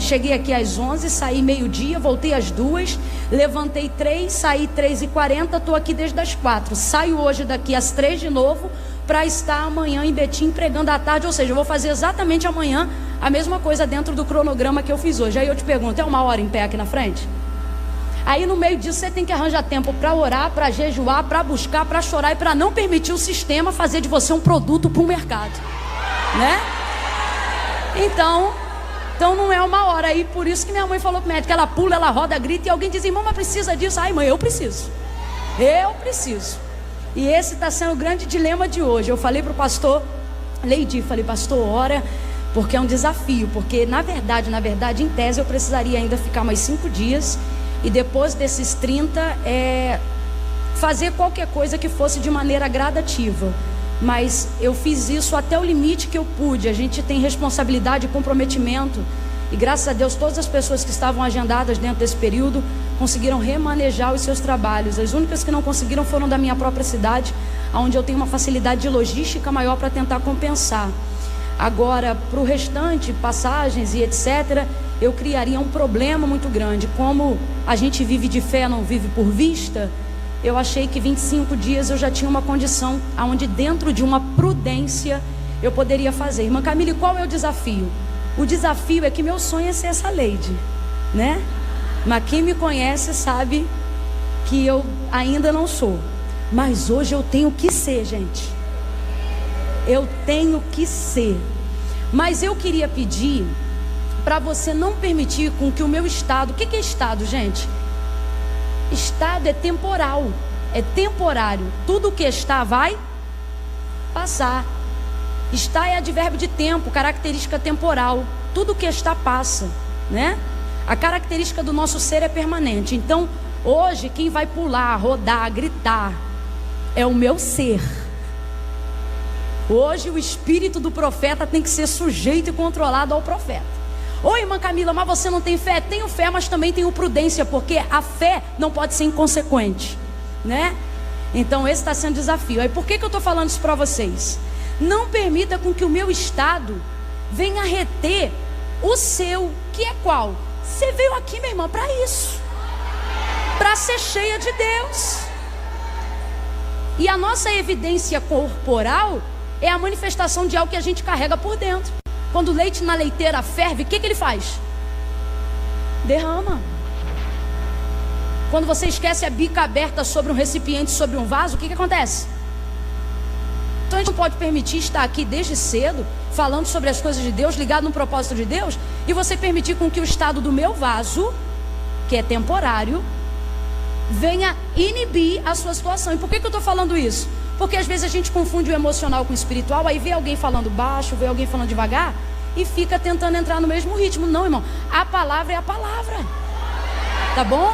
cheguei aqui às 11, saí meio-dia, voltei às 2, levantei 3, saí 3h40, estou aqui desde as 4. Saio hoje daqui às 3 de novo, para estar amanhã em Betim pregando à tarde. Ou seja, eu vou fazer exatamente amanhã a mesma coisa dentro do cronograma que eu fiz hoje. Aí eu te pergunto, é 1 hora em pé aqui na frente? Aí no meio disso você tem que arranjar tempo para orar, para jejuar, para buscar, para chorar e para não permitir o sistema fazer de você um produto para o mercado, né? Então não é 1 hora. Aí por isso que minha mãe falou com o médico, ela pula, ela roda, grita, e alguém diz, irmão, mas precisa disso? Ai mãe, eu preciso. E esse está sendo o grande dilema de hoje. Eu falei para o pastor Leidi, falei, pastor, ora, porque é um desafio, porque na verdade, em tese eu precisaria ainda ficar mais 5 dias, e depois desses 30, fazer qualquer coisa que fosse de maneira gradativa. Mas eu fiz isso até o limite que eu pude. A gente tem responsabilidade e comprometimento, e graças a Deus todas as pessoas que estavam agendadas dentro desse período conseguiram remanejar os seus trabalhos. As únicas que não conseguiram foram da minha própria cidade, onde eu tenho uma facilidade de logística maior para tentar compensar. Agora, para o restante, passagens e etc., eu criaria um problema muito grande. Como a gente vive de fé, não vive por vista, eu achei que 25 dias eu já tinha uma condição onde dentro de uma prudência eu poderia fazer. Irmã Camille, qual é o desafio? O desafio é que meu sonho é ser essa lady, né? Mas quem me conhece sabe que eu ainda não sou. Mas hoje eu tenho que ser, gente. Eu tenho que ser. Mas eu queria pedir para você não permitir com que o meu estado... O que é estado, gente? Estado é temporal, é temporário. Tudo que está vai passar. Está é advérbio de tempo, característica temporal. Tudo que está passa, né? A característica do nosso ser é permanente. Então, hoje, quem vai pular, rodar, gritar é o meu ser. Hoje, o espírito do profeta tem que ser sujeito e controlado ao profeta. Oi, irmã Camila, mas você não tem fé? Tenho fé, mas também tenho prudência, porque a fé não pode ser inconsequente, né? Então esse está sendo o desafio. Aí por que eu estou falando isso para vocês? Não permita com que o meu estado venha reter o seu, que é qual? Você veio aqui, minha irmã, para isso, para ser cheia de Deus. E a nossa evidência corporal é a manifestação de algo que a gente carrega por dentro. Quando o leite na leiteira ferve, o que ele faz? Derrama. Quando você esquece a bica aberta sobre um recipiente, sobre um vaso, o que acontece? Então a gente não pode permitir estar aqui desde cedo, falando sobre as coisas de Deus, ligado no propósito de Deus, e você permitir com que o estado do meu vaso, que é temporário, venha inibir a sua situação. E por que eu estou falando isso? Porque às vezes a gente confunde o emocional com o espiritual. Aí vê alguém falando baixo, vê alguém falando devagar, e fica tentando entrar no mesmo ritmo. Não, irmão, a palavra é a palavra, tá bom?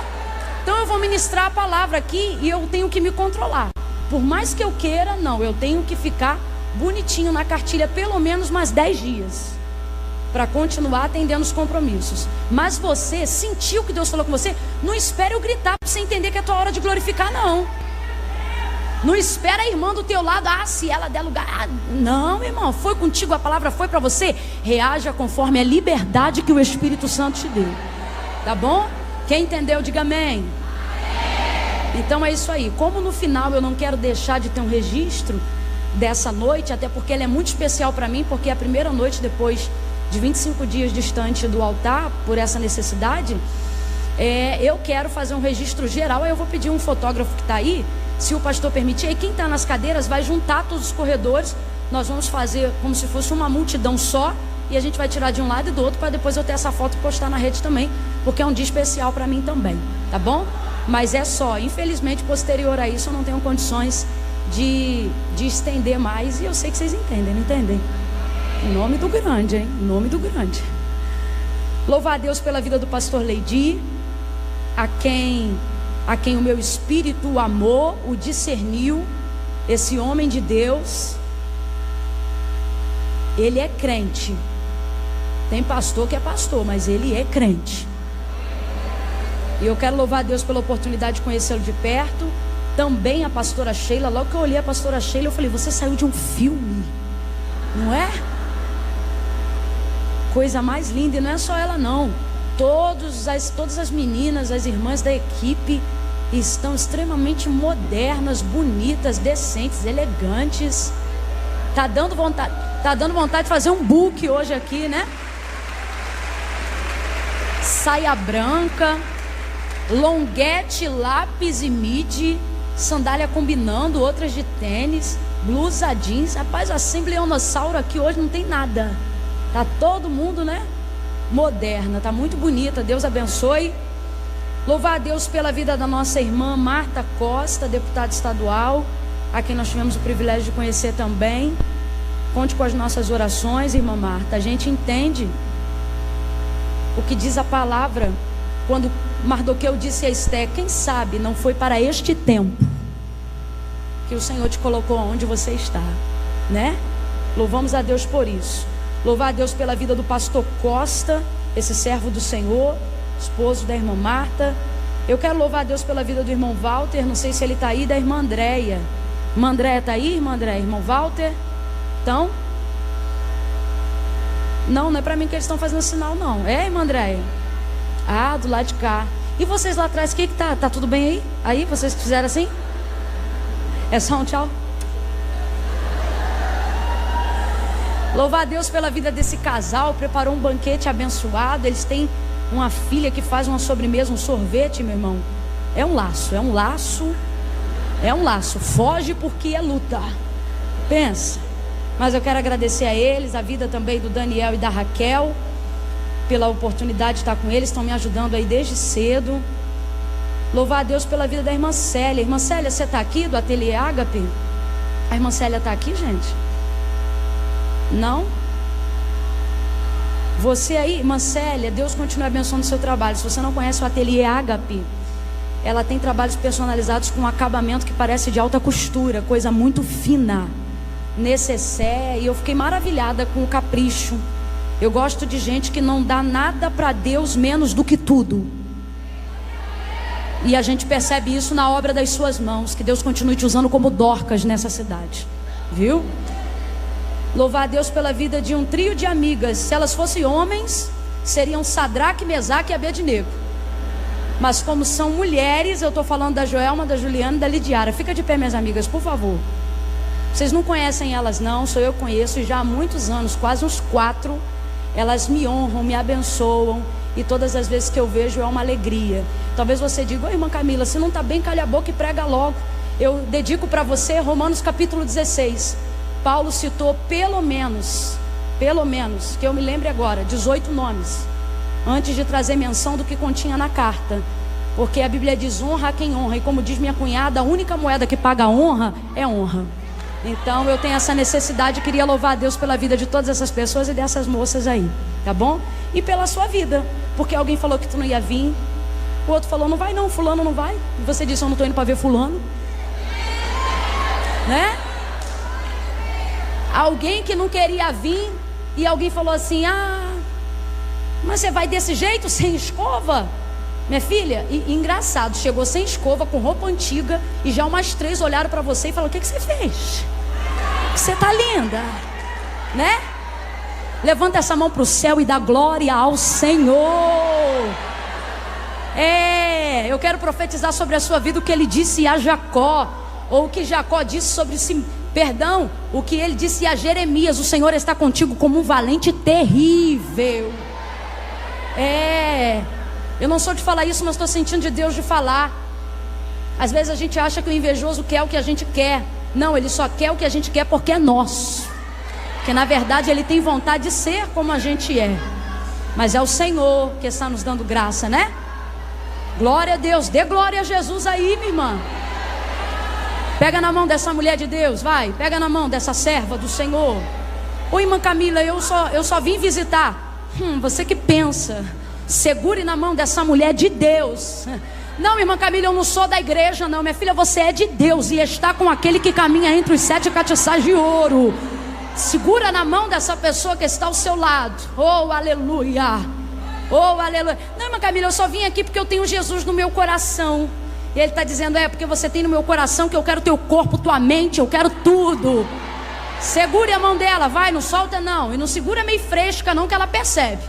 Então eu vou ministrar a palavra aqui, e eu tenho que me controlar. Por mais que eu queira, não, eu tenho que ficar bonitinho na cartilha pelo menos mais 10 dias, para continuar atendendo os compromissos. Mas você sentiu que Deus falou com você, não espere eu gritar para você entender que é a tua hora de glorificar, não. Não espera a irmã do teu lado, se ela der lugar. Não, irmão, foi contigo, a palavra foi para você. Reaja conforme a liberdade que o Espírito Santo te deu. Tá bom? Quem entendeu, diga amém. Então é isso aí. Como no final eu não quero deixar de ter um registro dessa noite, até porque ela é muito especial para mim, porque é a primeira noite depois de 25 dias distante do altar, por essa necessidade, eu quero fazer um registro geral. Aí eu vou pedir um fotógrafo que está aí, se o pastor permitir, aí quem está nas cadeiras vai juntar todos os corredores. Nós vamos fazer como se fosse uma multidão só, e a gente vai tirar de um lado e do outro, para depois eu ter essa foto e postar na rede também, porque é um dia especial para mim também, tá bom? Mas é só, infelizmente, posterior a isso eu não tenho condições de estender mais, e eu sei que vocês entendem, não entendem? Em nome do grande, hein? Em nome do grande. Louvar a Deus pela vida do pastor Leidi, a quem o meu espírito o amou, o discerniu. Esse homem de Deus, ele é crente. Tem pastor que é pastor, mas ele é crente. E eu quero louvar a Deus pela oportunidade de conhecê-lo de perto. Também a pastora Sheila. Logo que eu olhei a pastora Sheila, eu falei, você saiu de um filme, não é? Coisa mais linda, e não é só ela não. Todas as meninas, as irmãs da equipe estão extremamente modernas, bonitas, decentes, elegantes. Tá dando vontade de fazer um book hoje aqui, né? Saia branca, longuete, lápis e midi, sandália combinando, outras de tênis, blusa jeans. Rapaz, a Assembleionossauro aqui hoje não tem nada. Tá todo mundo, né? Moderna, tá muito bonita. Deus abençoe. Louvar a Deus pela vida da nossa irmã Marta Costa, deputada estadual, a quem nós tivemos o privilégio de conhecer também. Conte com as nossas orações, irmã Marta. A gente entende o que diz a palavra quando Mardoqueu disse a Esté: quem sabe não foi para este tempo que o Senhor te colocou onde você está, né? Louvamos a Deus por isso. Louvar a Deus pela vida do pastor Costa, esse servo do Senhor, esposo da irmã Marta. Eu quero louvar a Deus pela vida do irmão Walter, não sei se ele está aí, da irmã Andréia. Irmã Andréia está aí, irmã Andréia? Irmão Walter? Então? Não é para mim que eles estão fazendo sinal, não. É, irmã Andréia? Ah, do lado de cá. E vocês lá atrás, o que tá? Tá tudo bem aí? Aí, vocês fizeram assim? É só um tchau? Louvar a Deus pela vida desse casal. Preparou um banquete abençoado. Eles têm uma filha que faz uma sobremesa, um sorvete, meu irmão. É um laço, é um laço. É um laço. Foge porque é luta. Pensa. Mas eu quero agradecer a eles, a vida também do Daniel e da Raquel, pela oportunidade de estar com eles. Estão me ajudando aí desde cedo. Louvar a Deus pela vida da irmã Célia. Irmã Célia, você está aqui do Ateliê Ágape? A irmã Célia está aqui, gente? Não? Você aí, irmã Célia, Deus continue abençoando o seu trabalho. Se você não conhece o Ateliê Ágape, ela tem trabalhos personalizados com um acabamento que parece de alta costura, coisa muito fina, necessaire. E eu fiquei maravilhada com o capricho. Eu gosto de gente que não dá nada para Deus menos do que tudo. E a gente percebe isso na obra das suas mãos. Que Deus continue te usando como Dorcas nessa cidade, viu? Louvar a Deus pela vida de um trio de amigas. Se elas fossem homens, seriam Sadraque, Mesaque e Abednego. Mas como são mulheres, eu estou falando da Joelma, da Juliana e da Lidiara. Fica de pé, minhas amigas, por favor. Vocês não conhecem elas não, só eu conheço. E já há muitos anos, quase uns 4, elas me honram, me abençoam. E todas as vezes que eu vejo é uma alegria. Talvez você diga: ô irmã Camila, se não está bem, calha a boca e prega logo. Eu dedico para você Romanos capítulo 16. Paulo citou pelo menos, que eu me lembre agora, 18 nomes, antes de trazer menção do que continha na carta. Porque a Bíblia diz: honra a quem honra. E como diz minha cunhada, a única moeda que paga honra é honra. Então eu tenho essa necessidade, queria louvar a Deus pela vida de todas essas pessoas e dessas moças aí, tá bom? E pela sua vida, porque alguém falou que tu não ia vir, o outro falou: não vai não, fulano não vai. E você disse: eu não estou indo para ver fulano, né? Alguém que não queria vir, e alguém falou assim: ah, mas você vai desse jeito, sem escova? Minha filha, e engraçado, chegou sem escova, com roupa antiga, e já umas 3 olharam para você e falaram: o que você fez? Você tá linda, né? Levanta essa mão para o céu e dá glória ao Senhor. Eu quero profetizar sobre a sua vida o que ele disse a Jacó, ou o que Jacó disse sobre si. Perdão, o que ele disse a Jeremias: o Senhor está contigo como um valente terrível. Eu não sou de falar isso, mas estou sentindo de Deus de falar. Às vezes a gente acha que o invejoso quer o que a gente quer. Não, ele só quer o que a gente quer porque é nosso. Porque na verdade ele tem vontade de ser como a gente é. Mas é o Senhor que está nos dando graça, né? Glória a Deus, dê glória a Jesus aí, minha irmã. Pega na mão dessa mulher de Deus, vai. Pega na mão dessa serva do Senhor. Ô irmã Camila, eu só vim visitar. Você que pensa. Segure na mão dessa mulher de Deus. Não, irmã Camila, eu não sou da igreja não. Minha filha, você é de Deus e está com aquele que caminha entre os 7 castiçais de ouro. Segura na mão dessa pessoa que está ao seu lado. Oh, aleluia. Oh, aleluia. Não, irmã Camila, eu só vim aqui porque eu tenho Jesus no meu coração. E ele está dizendo: porque você tem no meu coração que eu quero teu corpo, tua mente, eu quero tudo. Segure a mão dela, vai, não solta não. E não segura meio fresca não, que ela percebe.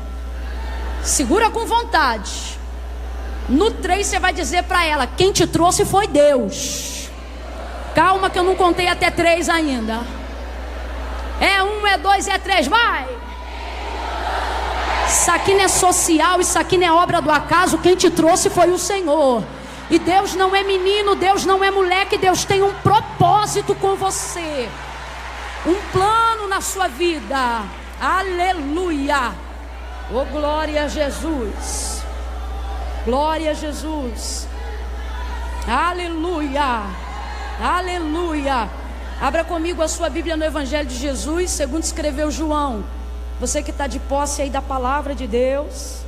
Segura com vontade. No 3 você vai dizer para ela: quem te trouxe foi Deus. Calma que eu não contei até 3 ainda. É 1, é 2, é 3, vai. Isso aqui não é social, isso aqui não é obra do acaso. Quem te trouxe foi o Senhor. E Deus não é menino, Deus não é moleque. Deus tem um propósito com você, um plano na sua vida. Aleluia. Oh, glória a Jesus. Glória a Jesus. Aleluia. Aleluia. Abra comigo a sua Bíblia no Evangelho de Jesus, segundo escreveu João. Você que está de posse aí da palavra de Deus.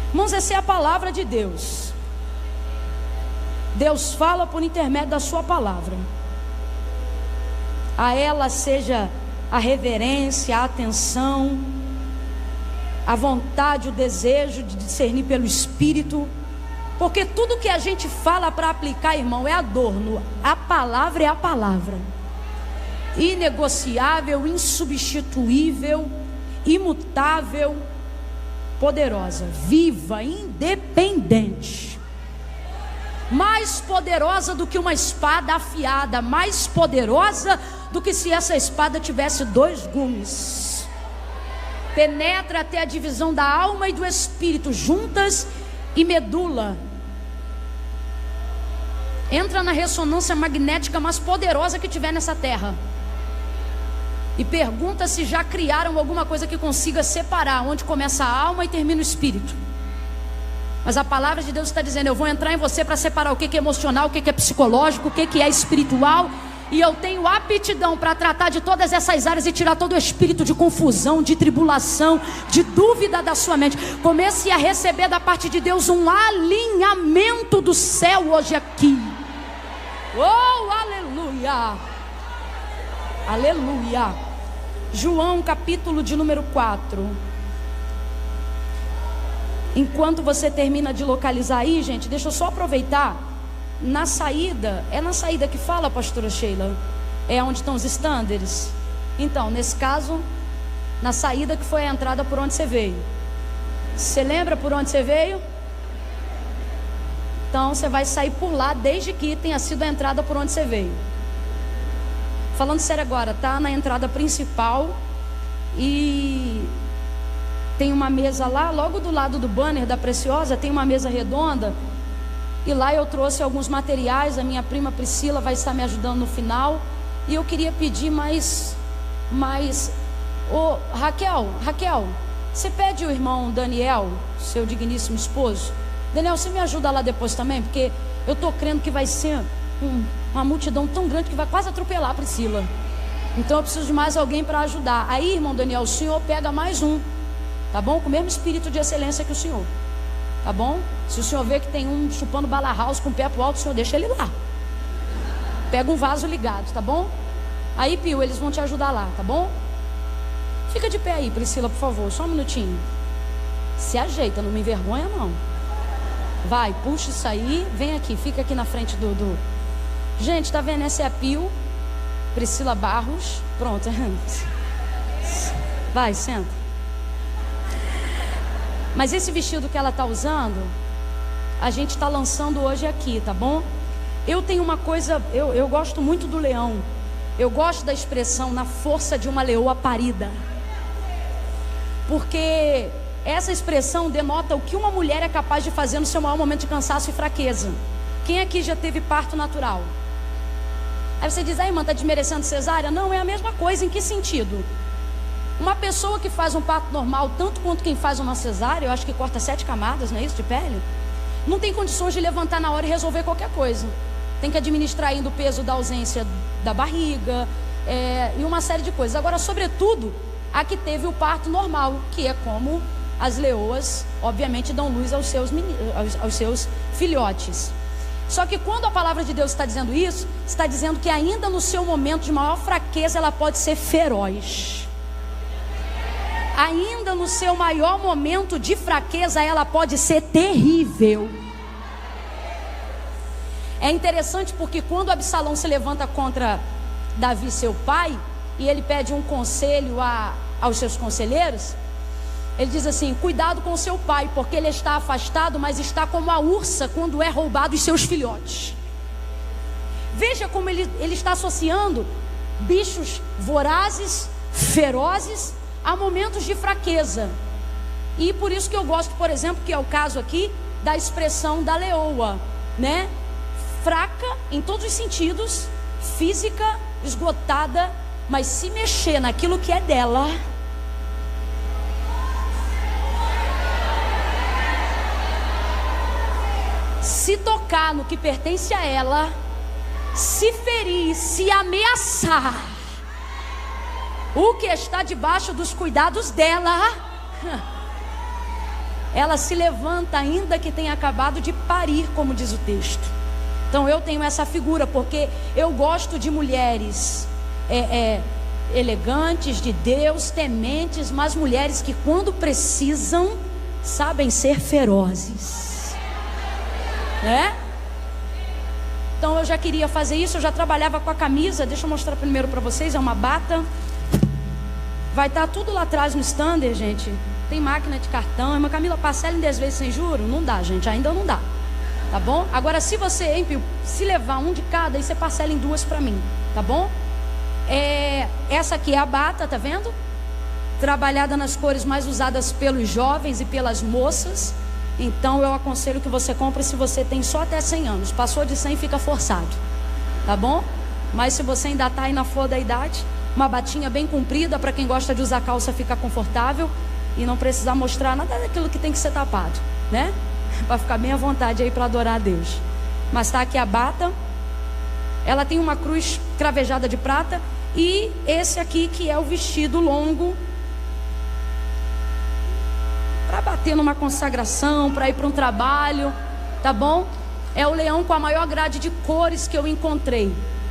Irmãos, essa é a palavra de Deus. Deus fala por intermédio da sua palavra. A ela seja a reverência, a atenção, a vontade, o desejo de discernir pelo Espírito. Porque tudo que a gente fala para aplicar, irmão, é adorno. A palavra é a palavra. Inegociável, insubstituível, imutável, poderosa, viva, independente. Mais poderosa do que uma espada afiada. Mais poderosa do que se essa espada tivesse 2 gumes. Penetra até a divisão da alma e do espírito, juntas e medula. Entra na ressonância magnética mais poderosa que tiver nessa terra. E pergunta se já criaram alguma coisa que consiga separar onde começa a alma e termina o espírito. Mas a palavra de Deus está dizendo: eu vou entrar em você para separar o que é emocional, o que é psicológico, o que é espiritual. E eu tenho aptidão para tratar de todas essas áreas e tirar todo o espírito de confusão, de tribulação, de dúvida da sua mente. Comece a receber da parte de Deus um alinhamento do céu hoje aqui. Oh, aleluia. Aleluia. João capítulo de número 4. Enquanto você termina de localizar aí, gente, deixa eu só aproveitar. Na saída, é na saída que fala, pastora Sheila? É onde estão os estándares? Então, nesse caso, na saída que foi a entrada por onde você veio. Você lembra por onde você veio? Então, você vai sair por lá desde que tenha sido a entrada por onde você veio. Falando sério agora, tá na entrada principal e tem uma mesa lá, logo do lado do banner da Preciosa, tem uma mesa redonda. E lá eu trouxe alguns materiais, a minha prima Priscila vai estar me ajudando no final. E eu queria pedir mais Raquel, você pede o irmão Daniel, seu digníssimo esposo. Daniel, você me ajuda lá depois também? Porque eu estou crendo que vai ser uma multidão tão grande que vai quase atropelar a Priscila. Então eu preciso de mais alguém para ajudar. Aí, irmão Daniel, o senhor pega mais um, tá bom? Com o mesmo espírito de excelência que o senhor, tá bom? Se o senhor vê que tem um chupando bala house com o pé pro alto, o senhor deixa ele lá. Pega um vaso ligado, tá bom? Aí, Pio, eles vão te ajudar lá, tá bom? Fica de pé aí, Priscila, por favor, só um minutinho. Se ajeita, não me envergonha não. Vai, puxa isso aí, vem aqui, fica aqui na frente do... Gente, tá vendo? Essa é a Pio, Priscila Barros. Pronto. Vai, senta. Mas esse vestido que ela está usando, a gente está lançando hoje aqui, tá bom? Eu tenho uma coisa, eu gosto muito do leão. Eu gosto da expressão na força de uma leoa parida. Porque essa expressão denota o que uma mulher é capaz de fazer no seu maior momento de cansaço e fraqueza. Quem aqui já teve parto natural? Aí você diz: irmã, está desmerecendo cesárea? Não, é a mesma coisa. Em que sentido? Uma pessoa que faz um parto normal, tanto quanto quem faz uma cesárea, eu acho que corta 7 camadas, não é isso, de pele, não tem condições de levantar na hora e resolver qualquer coisa. Tem que administrar ainda o peso da ausência da barriga, e uma série de coisas. Agora, sobretudo, a que teve o parto normal, que é como as leoas, obviamente, dão luz aos seus filhotes. Só que quando a palavra de Deus está dizendo isso, está dizendo que ainda no seu momento de maior fraqueza, ela pode ser feroz. Ainda no seu maior momento de fraqueza, ela pode ser terrível. É interessante porque quando Absalão se levanta contra Davi, seu pai, e ele pede um conselho aos seus conselheiros, ele diz assim: cuidado com seu pai, porque ele está afastado, mas está como a ursa quando é roubado os seus filhotes. Veja como ele está associando bichos vorazes, ferozes, a momentos de fraqueza. E por isso que eu gosto, por exemplo, que é o caso aqui da expressão da leoa, né? Fraca em todos os sentidos, física, esgotada, mas se mexer naquilo que é dela, se tocar no que pertence a ela, se ferir, se ameaçar o que está debaixo dos cuidados dela, ela se levanta, ainda que tenha acabado de parir, como diz o texto. Então eu tenho essa figura, porque eu gosto de mulheres elegantes, de Deus, tementes, mas mulheres que quando precisam, sabem ser ferozes, né? Então eu já queria fazer isso, eu já trabalhava com a camisa. Deixa eu mostrar primeiro para vocês, é uma bata. Vai estar tudo lá atrás no stander, gente. Tem máquina de cartão. Irmã Camila, parcela em 10 vezes sem juro? Não dá, gente, ainda não dá. Tá bom? Agora se você, hein, Pio, se levar um de cada, aí você parcela em 2 para mim. Tá bom? Essa aqui é a bata, tá vendo? Trabalhada nas cores mais usadas pelos jovens e pelas moças. Então eu aconselho que você compre se você tem só até 100 anos. Passou de 100 fica forçado, tá bom? Mas se você ainda está aí na flor da idade, uma batinha bem comprida, para quem gosta de usar calça ficar confortável e não precisar mostrar nada daquilo que tem que ser tapado, né? Para ficar bem à vontade aí para adorar a Deus. Mas está aqui a bata. Ela tem uma cruz cravejada de prata. E esse aqui que é o vestido longo, para bater numa consagração, para ir para um trabalho, tá bom? É o leão com a maior grade de cores que eu encontrei.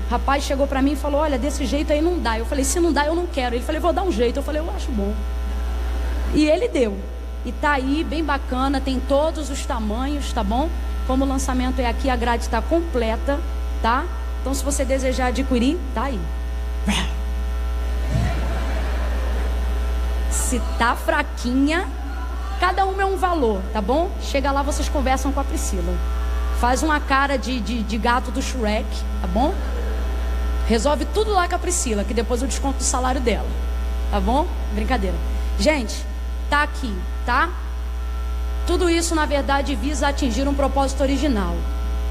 O rapaz chegou para mim e falou: olha, desse jeito aí não dá. Eu falei: se não dá eu não quero. Ele falou: vou dar um jeito. Eu falei: eu acho bom. E ele deu. E tá aí, bem bacana, tem todos os tamanhos, tá bom? Como o lançamento é aqui, a grade está completa, tá? Então se você desejar adquirir, tá aí. Se tá fraquinha, cada uma é um valor, tá bom? Chega lá, vocês conversam com a Priscila. Faz uma cara de gato do Shrek, tá bom? Resolve tudo lá com a Priscila, que depois eu desconto o salário dela, tá bom? Brincadeira. Gente, tá aqui, tá? Tudo isso na verdade visa atingir um propósito original.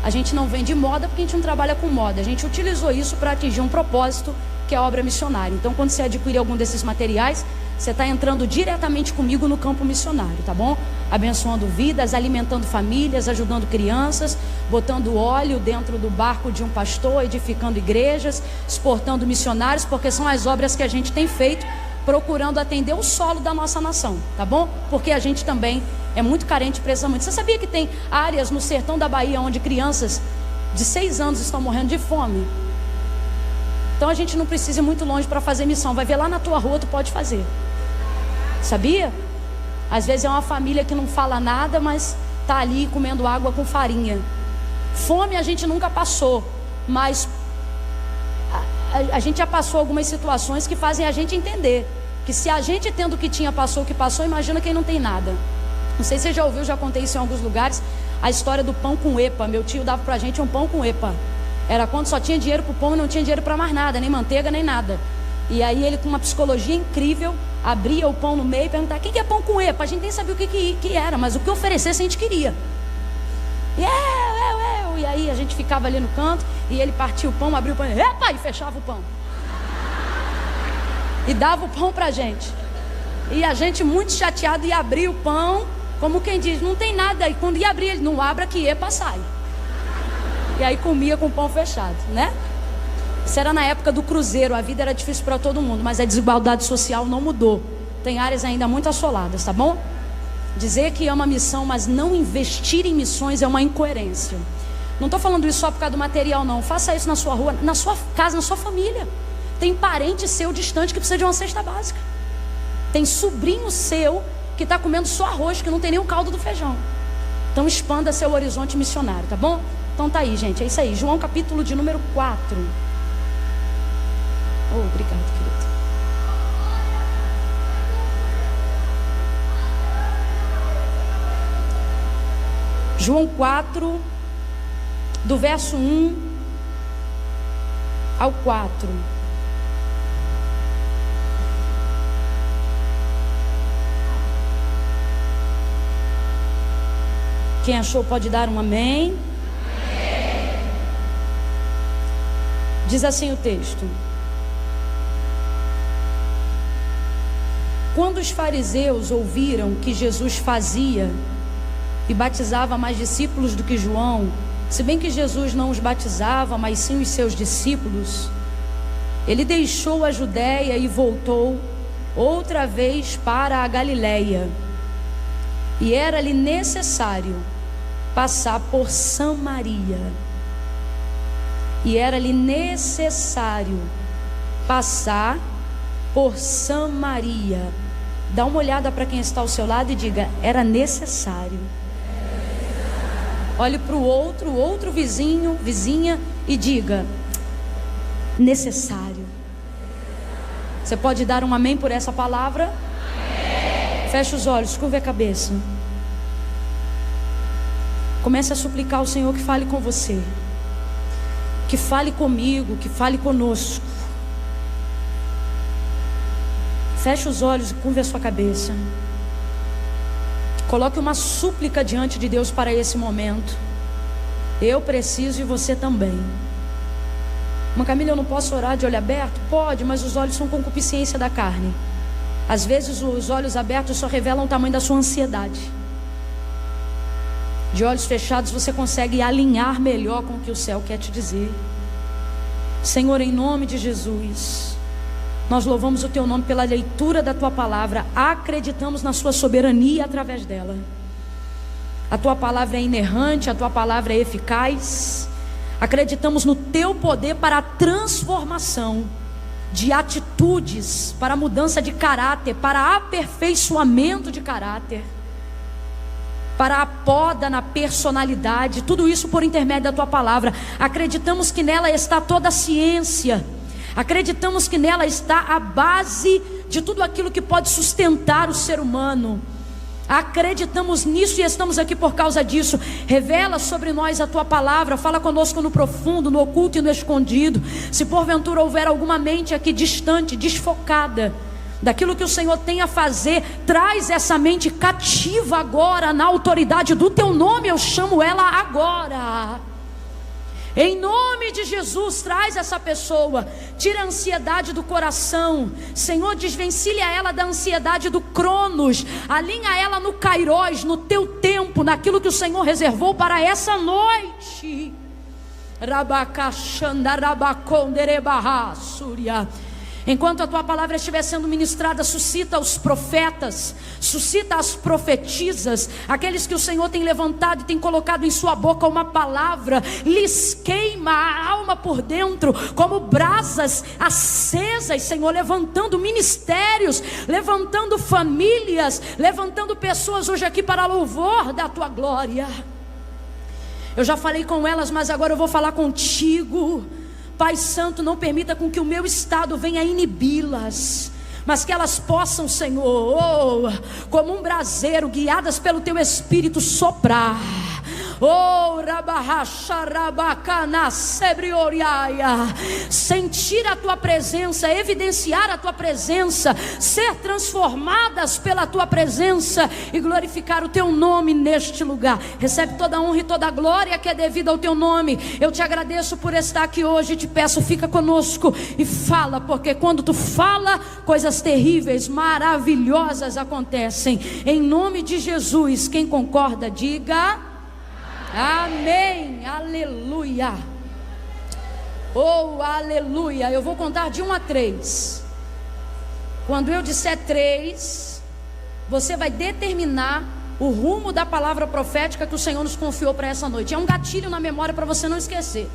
A gente não vende moda porque a gente não trabalha com moda. A gente utilizou isso para atingir um propósito, que é a obra missionária. Então quando você adquirir algum desses materiais, você está entrando diretamente comigo no campo missionário, tá bom? Abençoando vidas, alimentando famílias, ajudando crianças, botando óleo dentro do barco de um pastor, edificando igrejas, exportando missionários, porque são as obras que a gente tem feito, procurando atender o solo da nossa nação, tá bom? Porque a gente também é muito carente, precisa muito. Você sabia que tem áreas no sertão da Bahia onde crianças de 6 anos estão morrendo de fome? Então a gente não precisa ir muito longe para fazer missão. Vai ver lá na tua rua, tu pode fazer. Sabia? Às vezes é uma família que não fala nada, mas tá ali comendo água com farinha. Fome a gente nunca passou, mas a gente já passou algumas situações que fazem a gente entender que se a gente tendo o que tinha passou o que passou, imagina quem não tem nada. Não sei se você já ouviu, já contei isso em alguns lugares, a história do pão com epa. Meu tio dava pra gente um pão com epa. Era quando só tinha dinheiro pro pão e não tinha dinheiro para mais nada, nem manteiga, nem nada. E aí ele, com uma psicologia incrível, abria o pão no meio e perguntava: o que é pão com epa? A gente nem sabia o que era, mas o que oferecesse a gente queria. E aí a gente ficava ali no canto, e ele partia o pão, abria o pão, epa, e fechava o pão. E dava o pão pra gente. E a gente muito chateado ia abrir o pão, como quem diz, não tem nada. E quando ia abrir, ele: não abra que epa sai. E aí comia com o pão fechado, né? Isso era na época do cruzeiro, a vida era difícil para todo mundo, mas a desigualdade social não mudou. Tem áreas ainda muito assoladas, tá bom? Dizer que ama a missão, mas não investir em missões é uma incoerência. Não estou falando isso só por causa do material, não. Faça isso na sua rua, na sua casa, na sua família. Tem parente seu distante que precisa de uma cesta básica. Tem sobrinho seu que está comendo só arroz, que não tem nem o caldo do feijão. Então expanda seu horizonte missionário, tá bom? Então tá aí, gente, é isso aí. João capítulo de número 4. Oh, obrigado, querido. João 4, do verso 1 ao 4. Quem achou pode dar um amém. Amém. Diz assim o texto: quando os fariseus ouviram que Jesus fazia e batizava mais discípulos do que João, se bem que Jesus não os batizava, mas sim os seus discípulos, ele deixou a Judéia e voltou outra vez para a Galiléia. E era-lhe necessário passar por Samaria. E era-lhe necessário passar por Samaria. Dá uma olhada para quem está ao seu lado e diga: era necessário. Olhe para o outro vizinho, vizinha, e diga: necessário. Você pode dar um amém por essa palavra? Amém. Feche os olhos, curve a cabeça. Comece a suplicar ao Senhor que fale com você, que fale comigo, que fale conosco. Feche os olhos e curve a sua cabeça. Coloque uma súplica diante de Deus para esse momento. Eu preciso e você também. Mas Camila, eu não posso orar de olho aberto? Pode, mas os olhos são concupiscência da carne. Às vezes os olhos abertos só revelam o tamanho da sua ansiedade. De olhos fechados você consegue alinhar melhor com o que o céu quer te dizer. Senhor, em nome de Jesus, nós louvamos o Teu nome pela leitura da Tua palavra. Acreditamos na Sua soberania através dela. A Tua palavra é inerrante, a Tua palavra é eficaz. Acreditamos no Teu poder para a transformação de atitudes, para a mudança de caráter, para aperfeiçoamento de caráter, para a poda na personalidade. Tudo isso por intermédio da Tua palavra. Acreditamos que nela está toda a ciência. Acreditamos que nela está a base de tudo aquilo que pode sustentar o ser humano. Acreditamos nisso e estamos aqui por causa disso. Revela sobre nós a Tua palavra. Fala conosco no profundo, no oculto e no escondido. Se porventura houver alguma mente aqui distante, desfocada daquilo que o Senhor tem a fazer, traz essa mente cativa agora, na autoridade do Teu nome. Eu chamo ela agora. Em nome de Jesus, traz essa pessoa. Tira a ansiedade do coração, Senhor. Desvencilha ela da ansiedade do Cronos. Alinha ela no Kairos, no Teu tempo, naquilo que o Senhor reservou para essa noite. Enquanto a Tua palavra estiver sendo ministrada, suscita os profetas, suscita as profetisas, aqueles que o Senhor tem levantado e tem colocado em sua boca uma palavra. Lhes queima a alma por dentro como brasas acesas, Senhor, levantando ministérios, levantando famílias, levantando pessoas hoje aqui para louvor da Tua glória. Eu já falei com elas, mas agora eu vou falar contigo. Pai Santo, não permita com que o meu estado venha inibi-las, mas que elas possam, Senhor, como um braseiro, guiadas pelo Teu Espírito, soprar. Sentir a Tua presença, evidenciar a Tua presença, ser transformadas pela Tua presença e glorificar o Teu nome neste lugar. Recebe toda a honra e toda a glória que é devida ao Teu nome. Eu te agradeço por estar aqui hoje e te peço, fica conosco e fala, porque quando Tu fala, coisas terríveis, maravilhosas acontecem. Em nome de Jesus, quem concorda, diga amém, aleluia. Oh, aleluia. Eu vou contar de 1 a 3. Quando eu disser 3, você vai determinar o rumo da palavra profética que o Senhor nos confiou para essa noite. É um gatilho na memória para você não esquecer.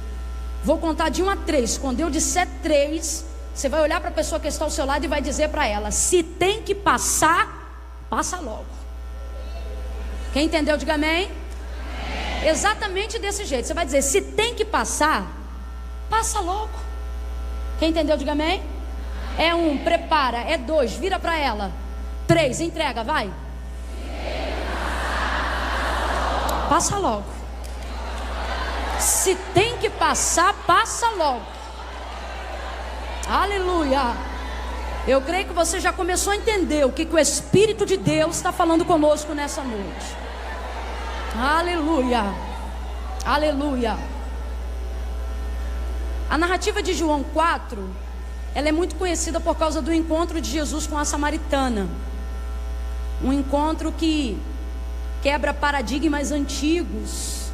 Vou contar de 1 a 3. Quando eu disser 3, você vai olhar para a pessoa que está ao seu lado e vai dizer para ela: se tem que passar, passa logo. Quem entendeu, diga amém. Exatamente desse jeito. Você vai dizer, se tem que passar, passa logo. Quem entendeu, diga amém. É 1, prepara. É 2, vira para ela. 3, entrega, vai. Passa logo. Se tem que passar, passa logo. Aleluia. Eu creio que você já começou a entender o que o Espírito de Deus está falando conosco nessa noite. Aleluia. Aleluia. A narrativa de João 4, ela é muito conhecida por causa do encontro de Jesus com a samaritana. Um encontro que quebra paradigmas antigos,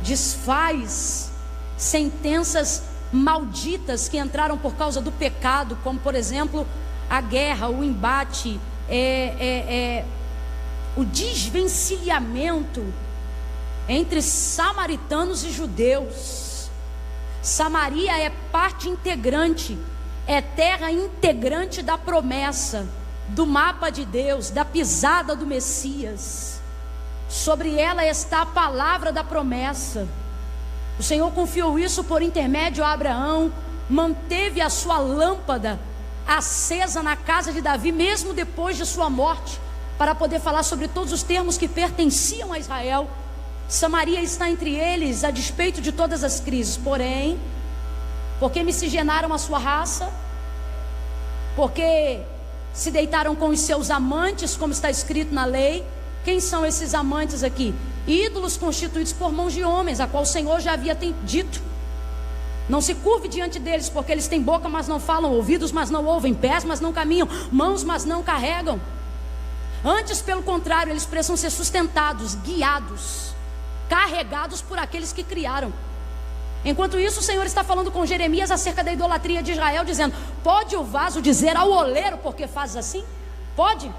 desfaz sentenças malditas que entraram por causa do pecado, como por exemplo a guerra, o embate, o desvencilhamento entre samaritanos e judeus. Samaria é parte integrante, é terra integrante da promessa, do mapa de Deus, da pisada do Messias. Sobre ela está a palavra da promessa. O Senhor confiou isso por intermédio a Abraão, manteve a sua lâmpada acesa na casa de Davi, mesmo depois de sua morte, para poder falar sobre todos os termos que pertenciam a Israel. Samaria está entre eles, a despeito de todas as crises. Porém, porque miscigenaram a sua raça, porque se deitaram com os seus amantes, como está escrito na lei. Quem são esses amantes aqui? Ídolos constituídos por mãos de homens, a qual o Senhor já havia dito: não se curve diante deles, porque eles têm boca, mas não falam, ouvidos, mas não ouvem, pés, mas não caminham, mãos, mas não carregam. Antes, pelo contrário, eles precisam ser sustentados, guiados, carregados por aqueles que criaram. Enquanto isso, o Senhor está falando com Jeremias acerca da idolatria de Israel, dizendo: pode o vaso dizer ao oleiro, porque fazes assim? Pode?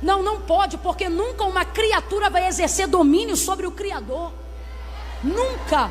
Não, não pode, porque nunca uma criatura vai exercer domínio sobre o Criador. Nunca.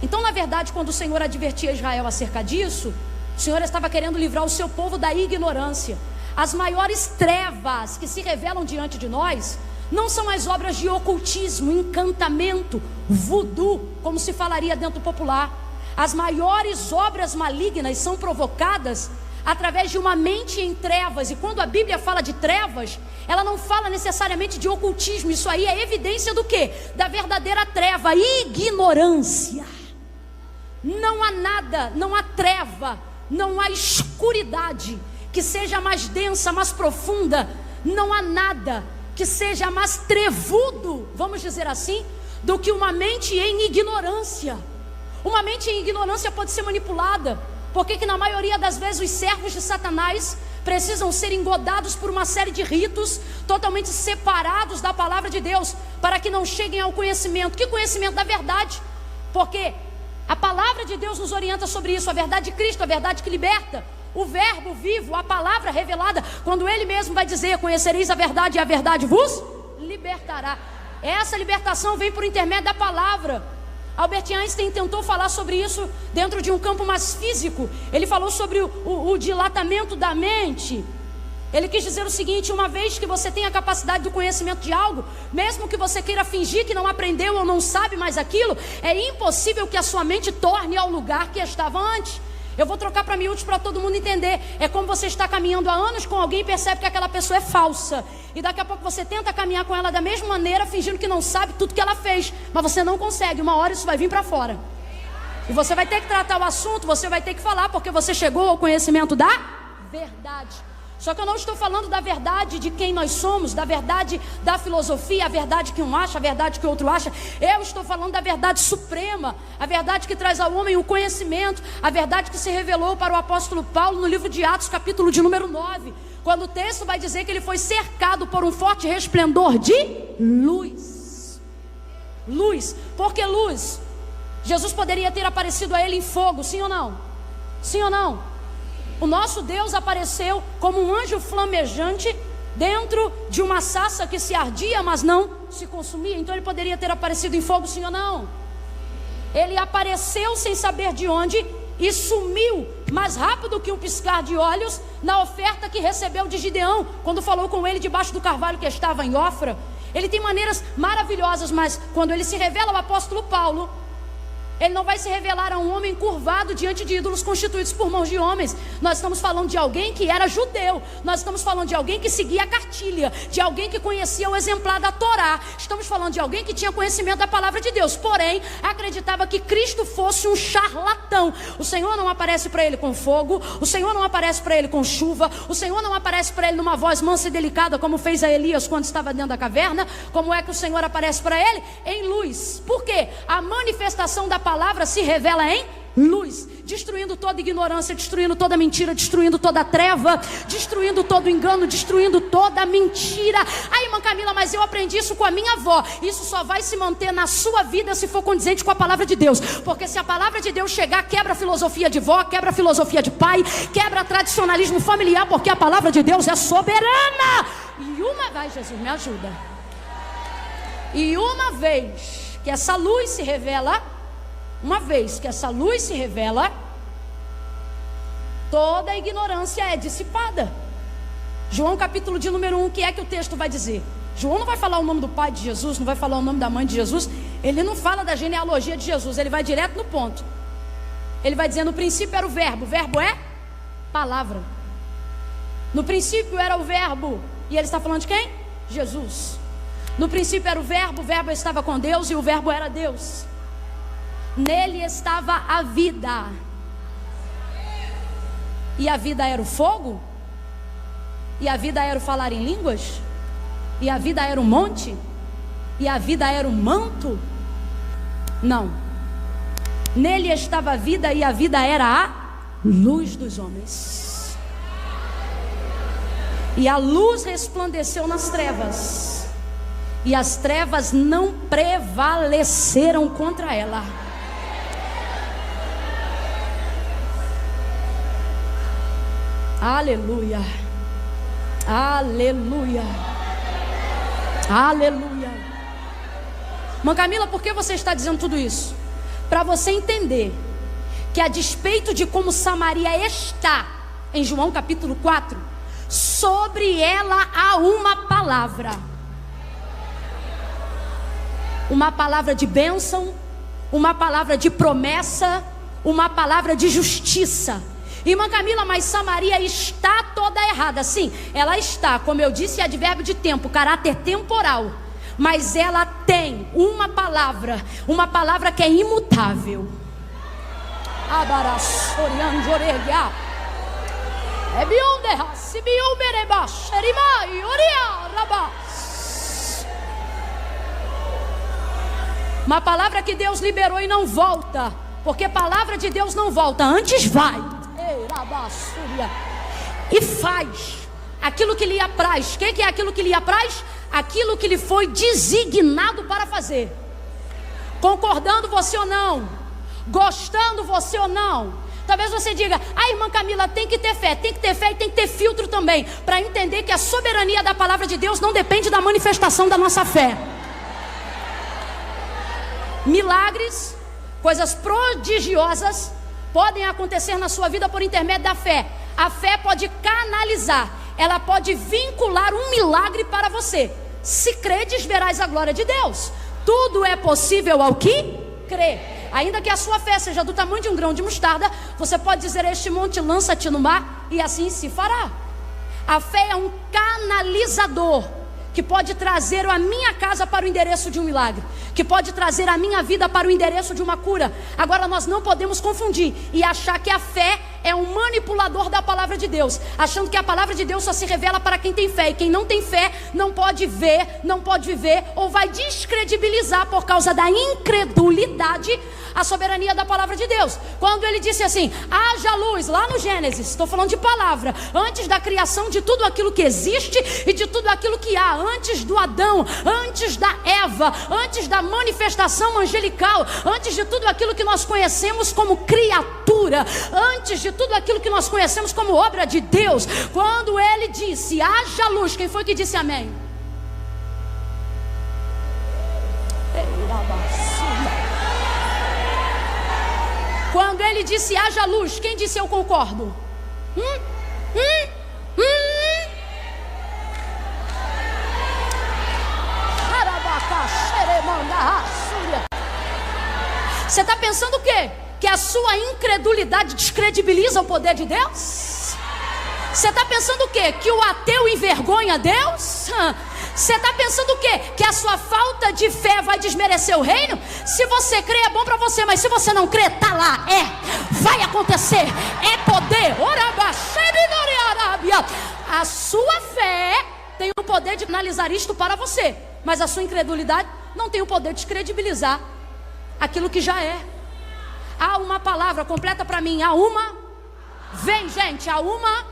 Então, na verdade, quando o Senhor advertia Israel acerca disso, o Senhor estava querendo livrar o seu povo da ignorância. As maiores trevas que se revelam diante de nós não são as obras de ocultismo, encantamento, voodoo, como se falaria dentro do popular. As maiores obras malignas são provocadas através de uma mente em trevas. E quando a Bíblia fala de trevas, ela não fala necessariamente de ocultismo. Isso aí é evidência do quê? Da verdadeira treva, ignorância. Não há nada, não há treva, não há escuridade que seja mais densa, mais profunda. Não há nada que seja mais trevudo, vamos dizer assim, do que uma mente em ignorância. Uma mente em ignorância pode ser manipulada. Por que na maioria das vezes os servos de Satanás precisam ser engodados por uma série de ritos totalmente separados da palavra de Deus, para que não cheguem ao conhecimento? Que conhecimento? Da verdade. Porque a palavra de Deus nos orienta sobre isso, a verdade de Cristo, a verdade que liberta, o verbo vivo, a palavra revelada, quando ele mesmo vai dizer: conhecereis a verdade e a verdade vos libertará. Essa libertação vem por intermédio da palavra. Albert Einstein tentou falar sobre isso dentro de um campo mais físico. Ele falou sobre o dilatamento da mente. Ele quis dizer o seguinte: uma vez que você tem a capacidade do conhecimento de algo, mesmo que você queira fingir que não aprendeu ou não sabe mais aquilo, é impossível que a sua mente torne ao lugar que estava antes. Eu vou trocar para miúdos para todo mundo entender. É como você está caminhando há anos com alguém e percebe que aquela pessoa é falsa. E daqui a pouco você tenta caminhar com ela da mesma maneira, fingindo que não sabe tudo que ela fez. Mas você não consegue. Uma hora isso vai vir para fora. E você vai ter que tratar o assunto, você vai ter que falar, porque você chegou ao conhecimento da verdade. Só que eu não estou falando da verdade de quem nós somos, da verdade da filosofia, a verdade que um acha, a verdade que o outro acha. Eu estou falando da verdade suprema, a verdade que traz ao homem o conhecimento, a verdade que se revelou para o apóstolo Paulo no livro de Atos, capítulo de número 9, quando o texto vai dizer que ele foi cercado por um forte resplendor de luz. Luz. Por que luz? Jesus poderia ter aparecido a ele em fogo, sim ou não? Sim ou não? O nosso Deus apareceu como um anjo flamejante dentro de uma sarça que se ardia, mas não se consumia. Então ele poderia ter aparecido em fogo, sim ou não? Ele apareceu sem saber de onde e sumiu mais rápido que um piscar de olhos na oferta que recebeu de Gideão, quando falou com ele debaixo do carvalho que estava em Ofra. Ele tem maneiras maravilhosas, mas quando ele se revela ao apóstolo Paulo, ele não vai se revelar a um homem curvado diante de ídolos constituídos por mãos de homens. Nós estamos falando de alguém que era judeu. Nós estamos falando de alguém que seguia a cartilha, de alguém que conhecia o exemplar da Torá. Estamos falando de alguém que tinha conhecimento da palavra de Deus, porém acreditava que Cristo fosse um charlatão. O Senhor não aparece para ele com fogo, o Senhor não aparece para ele com chuva, o Senhor não aparece para ele numa voz mansa e delicada, como fez a Elias quando estava dentro da caverna. Como é que o Senhor aparece para ele? Em luz. Por quê? A manifestação da palavra se revela em luz, destruindo toda ignorância, destruindo toda mentira, destruindo toda treva, destruindo todo engano, destruindo toda mentira. Aí, irmã Camila, mas eu aprendi isso com a minha avó. Isso só vai se manter na sua vida se for condizente com a palavra de Deus. Porque se a palavra de Deus chegar, quebra a filosofia de vó, quebra a filosofia de pai, quebra tradicionalismo familiar, porque a palavra de Deus é soberana. Vai, Jesus, me ajuda. E uma vez que essa luz se revela, toda a ignorância é dissipada. João capítulo de número 1, o que é que o texto vai dizer? João não vai falar o nome do pai de Jesus, não vai falar o nome da mãe de Jesus. Ele não fala da genealogia de Jesus, ele vai direto no ponto. Ele vai dizer: no princípio era o verbo é palavra. No princípio era o verbo, e ele está falando de quem? Jesus. No princípio era o verbo estava com Deus, e o verbo era Deus. Nele estava a vida, e a vida era o fogo, e a vida era o falar em línguas, e a vida era o monte, e a vida era o manto. Não, nele estava a vida, e a vida era a luz dos homens. E a luz resplandeceu nas trevas, e as trevas não prevaleceram contra ela. Aleluia, aleluia, aleluia. Irmã Camila, por que você está dizendo tudo isso? Para você entender que, a despeito de como Samaria está em João capítulo 4, sobre ela há uma palavra de bênção, uma palavra de promessa, uma palavra de justiça. Irmã Camila, mas Samaria está toda errada. Sim, ela está, como eu disse, advérbio de tempo, caráter temporal. Mas ela tem uma palavra que é imutável. Uma palavra que Deus liberou e não volta, porque palavra de Deus não volta, antes vai e faz aquilo que lhe apraz. O que é aquilo que lhe apraz? Aquilo que lhe foi designado para fazer. Concordando você ou não, gostando você ou não. Talvez você diga: irmã Camila, tem que ter fé e tem que ter filtro também, para entender que a soberania da palavra de Deus não depende da manifestação da nossa fé. Milagres, coisas prodigiosas podem acontecer na sua vida por intermédio da fé. A fé pode canalizar, ela pode vincular um milagre para você. Se credes, verás a glória de Deus. Tudo é possível ao que crê. Ainda que a sua fé seja do tamanho de um grão de mostarda, você pode dizer a este monte: lança-te no mar, e assim se fará. A fé é um canalizador que pode trazer a minha casa para o endereço de um milagre, que pode trazer a minha vida para o endereço de uma cura. Agora, nós não podemos confundir e achar que a fé é um manipulador da palavra de Deus, achando que a palavra de Deus só se revela para quem tem fé, e quem não tem fé não pode ver, não pode viver, ou vai descredibilizar por causa da incredulidade a soberania da palavra de Deus. Quando ele disse assim: haja luz, lá no Gênesis, estou falando de palavra, antes da criação de tudo aquilo que existe e de tudo aquilo que há, antes do Adão, antes da Eva, antes da manifestação angelical, antes de tudo aquilo que nós conhecemos como criatura, antes de tudo aquilo que nós conhecemos como obra de Deus, quando ele disse haja luz, quem foi que disse amém? Quando ele disse haja luz, quem disse eu concordo? Você está pensando o quê? Que a sua incredulidade descredibiliza o poder de Deus? Você está pensando o quê? Que o ateu envergonha Deus? Você está pensando o quê? Que a sua falta de fé vai desmerecer o reino? Se você crê é bom para você, mas se você não crê, tá lá, vai acontecer, é poder. A sua fé tem o poder de analisar isto para você, mas a sua incredulidade não tem o poder de descredibilizar aquilo que já é. Há uma palavra completa para mim, há uma, vem gente, há uma,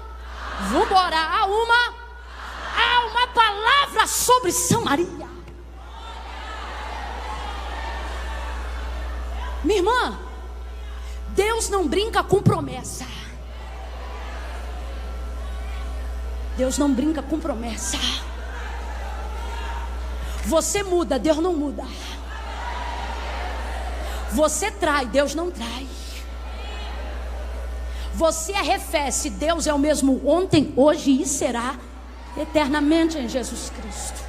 vambora, há uma palavra sobre Samaria. Minha irmã, Deus não brinca com promessa. Deus não brinca com promessa. Você muda, Deus não muda. Você trai, Deus não trai. Você arrefece, Deus é o mesmo ontem, hoje e será eternamente em Jesus Cristo.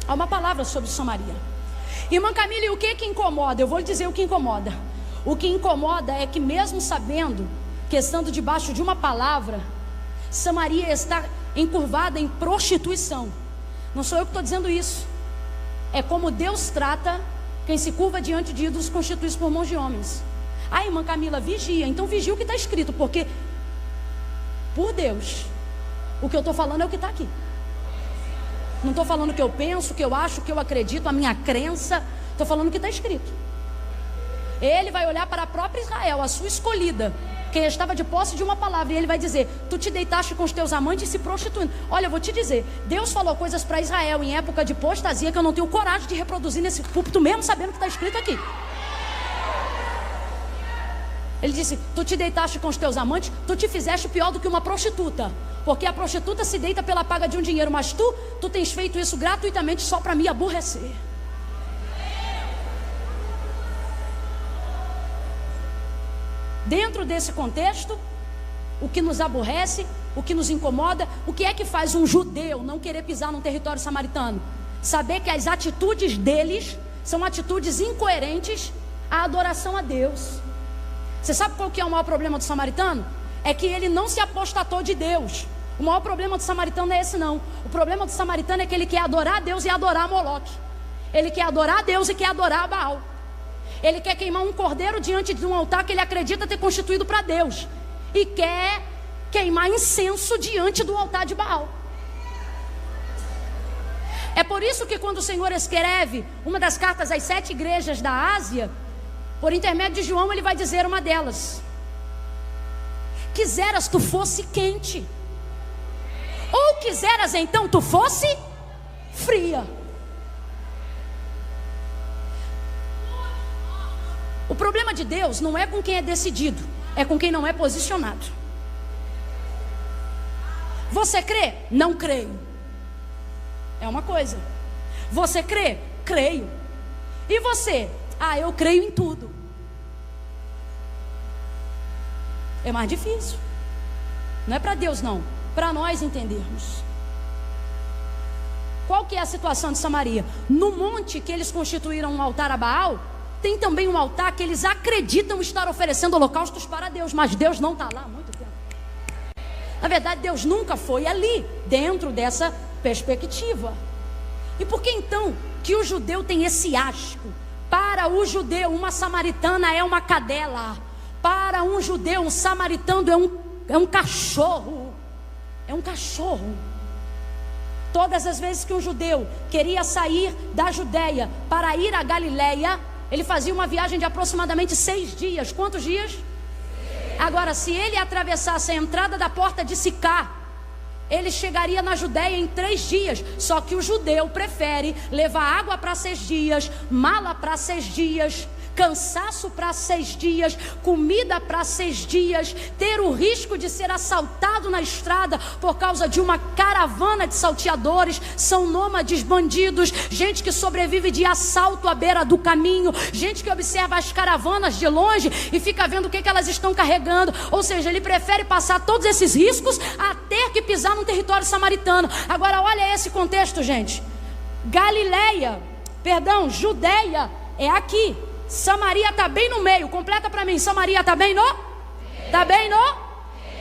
Há uma palavra sobre Samaria. Irmã Camila, e o que incomoda? Eu vou lhe dizer o que incomoda. O que incomoda é que mesmo sabendo que estando debaixo de uma palavra, Samaria está encurvada em prostituição. Não sou eu que estou dizendo isso. É como Deus trata quem se curva diante de ídolos constituídos por mãos de homens. Ah, irmã Camila, vigia. Então vigia o que está escrito, porque por Deus, o que eu estou falando é o que está aqui. Não estou falando o que eu penso, o que eu acho, o que eu acredito, a minha crença. Estou falando o que está escrito. Ele vai olhar para a própria Israel, a sua escolhida, quem estava de posse de uma palavra, e ele vai dizer: tu te deitaste com os teus amantes se prostituindo. Olha, eu vou te dizer, Deus falou coisas para Israel em época de apostasia que eu não tenho coragem de reproduzir nesse púlpito, mesmo sabendo o que está escrito aqui. Ele disse: tu te deitaste com os teus amantes, tu te fizeste pior do que uma prostituta, porque a prostituta se deita pela paga de um dinheiro, mas tu tens feito isso gratuitamente só para me aborrecer. Dentro desse contexto, o que nos aborrece, o que nos incomoda, o que é que faz um judeu não querer pisar num território samaritano? Saber que as atitudes deles são atitudes incoerentes à adoração a Deus. Você sabe qual que é o maior problema do samaritano? É que ele não se apostatou de Deus. O maior problema do samaritano não é esse não. O problema do samaritano é que ele quer adorar a Deus e adorar a Moloque. Ele quer adorar a Deus e quer adorar a Baal. Ele quer queimar um cordeiro diante de um altar que ele acredita ter constituído para Deus, e quer queimar incenso diante do altar de Baal. É por isso que quando o Senhor escreve uma das cartas às 7 igrejas da Ásia, por intermédio de João, ele vai dizer uma delas: quiseras tu fosse quente, ou quiseras então tu fosse fria. O problema de Deus não é com quem é decidido, é com quem não é posicionado. Você crê? Não creio. É uma coisa. Você crê? Creio. E você? Ah, eu creio em tudo. É mais difícil. Não é para Deus não, para nós entendermos. Qual que é a situação de Samaria? No monte que eles constituíram um altar a Baal, tem também um altar que eles acreditam estar oferecendo holocaustos para Deus, mas Deus não está lá há muito tempo. Na verdade, Deus nunca foi ali, dentro dessa perspectiva. E por que então que o judeu tem esse asco? Para o judeu, uma samaritana é uma cadela. Para um judeu, um samaritano é um cachorro. É um cachorro. Todas as vezes que um judeu queria sair da Judeia para ir à Galileia, ele fazia uma viagem de aproximadamente 6 dias. Quantos dias? Agora, se ele atravessasse a entrada da porta de Sicá, ele chegaria na Judeia em 3 dias. Só que o judeu prefere levar água para 6 dias, mala para 6 dias, cansaço para 6 dias, comida para 6 dias, ter o risco de ser assaltado na estrada por causa de uma caravana de salteadores. São nômades, bandidos, gente que sobrevive de assalto à beira do caminho, gente que observa as caravanas de longe e fica vendo o que elas estão carregando. Ou seja, ele prefere passar todos esses riscos a ter que pisar no território samaritano. Agora olha esse contexto, gente. Judeia é aqui, Samaria está bem no meio. Completa para mim. Samaria está bem no? Está bem no?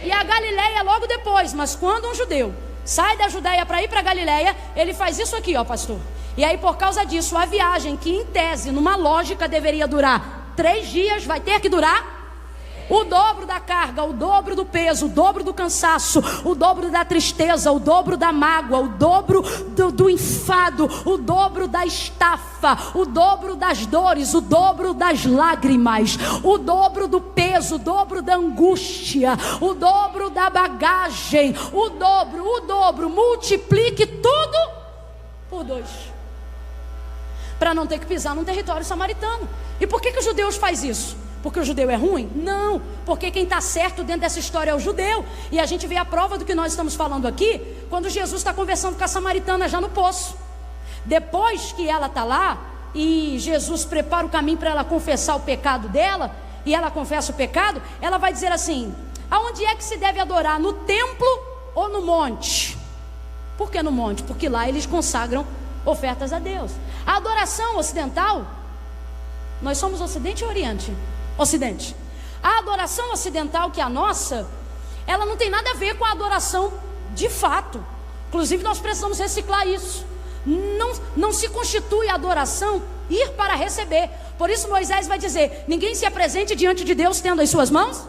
E a Galileia logo depois. Mas quando um judeu sai da Judeia para ir para a Galileia, ele faz isso aqui, ó, pastor. E aí, por causa disso, a viagem, que em tese, numa lógica, deveria durar 3 dias, vai ter que durar o dobro da carga, o dobro do peso, o dobro do cansaço, o dobro da tristeza, o dobro da mágoa, o dobro do enfado, o dobro da estafa, o dobro das dores, o dobro das lágrimas, o dobro do peso, o dobro da angústia, o dobro da bagagem, o dobro, multiplique tudo por 2. Para não ter que pisar num território samaritano. E por que os judeus fazem isso? Porque o judeu é ruim? Não, porque quem está certo dentro dessa história é o judeu. E a gente vê a prova do que nós estamos falando aqui, quando Jesus está conversando com a samaritana já no poço. Depois que ela está lá, e Jesus prepara o caminho para ela confessar o pecado dela, e ela confessa o pecado, ela vai dizer assim: aonde é que se deve adorar? No templo ou no monte? Por que no monte? Porque lá eles consagram ofertas a Deus. A adoração ocidental, nós somos Ocidente ou Oriente? Ocidente. A adoração ocidental, que é a nossa, ela não tem nada a ver com a adoração de fato. Inclusive nós precisamos reciclar isso. Não se constitui a adoração ir para receber. Por isso Moisés vai dizer: ninguém se apresente diante de Deus tendo as suas mãos.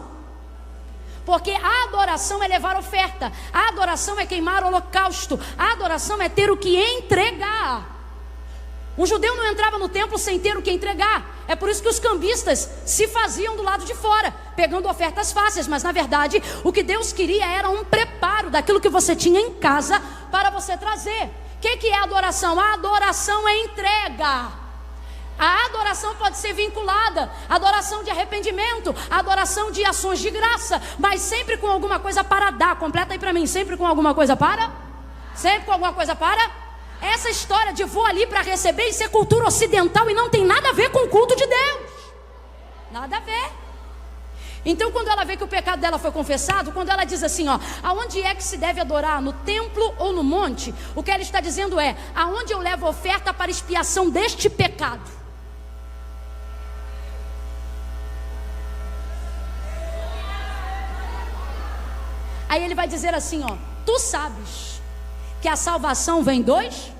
Porque a adoração é levar oferta, a adoração é queimar holocausto, a adoração é ter o que entregar. Um judeu não entrava no templo sem ter o que entregar. É por isso que os cambistas se faziam do lado de fora, pegando ofertas fáceis. Mas na verdade, o que Deus queria era um preparo daquilo que você tinha em casa para você trazer. O que é adoração? A adoração é entrega. A adoração pode ser vinculada à adoração de arrependimento, à adoração de ações de graça, mas sempre com alguma coisa para dar. Completa aí para mim. Sempre com alguma coisa para? Sempre com alguma coisa para? Essa história de vou ali para receber, isso é cultura ocidental e não tem nada a ver com o culto de Deus. Nada a ver. Então quando ela vê que o pecado dela foi confessado, quando ela diz assim, ó, aonde é que se deve adorar? No templo ou no monte? O que ela está dizendo é: aonde eu levo oferta para expiação deste pecado? Aí ele vai dizer assim, ó: tu sabes que a salvação vem dos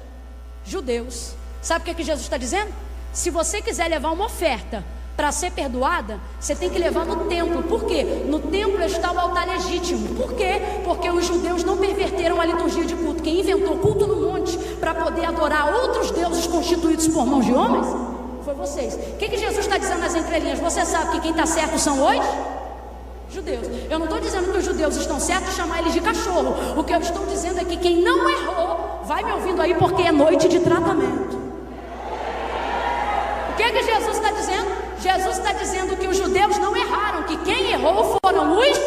judeus. Sabe o que Jesus está dizendo? Se você quiser levar uma oferta para ser perdoada, você tem que levar no templo. Por quê? No templo está o altar legítimo. Por quê? Porque os judeus não perverteram a liturgia de culto. Quem inventou culto no monte para poder adorar outros deuses constituídos por mãos de homens foi vocês. O que Jesus está dizendo nas entrelinhas? Você sabe que quem está certo são os judeus. Eu não estou dizendo que os judeus estão certos em chamar eles de cachorro. O que eu estou dizendo é que quem não errou, vai me ouvindo aí, porque é noite de tratamento. O que Jesus está dizendo? Jesus está dizendo que os judeus não erraram, que quem errou foram os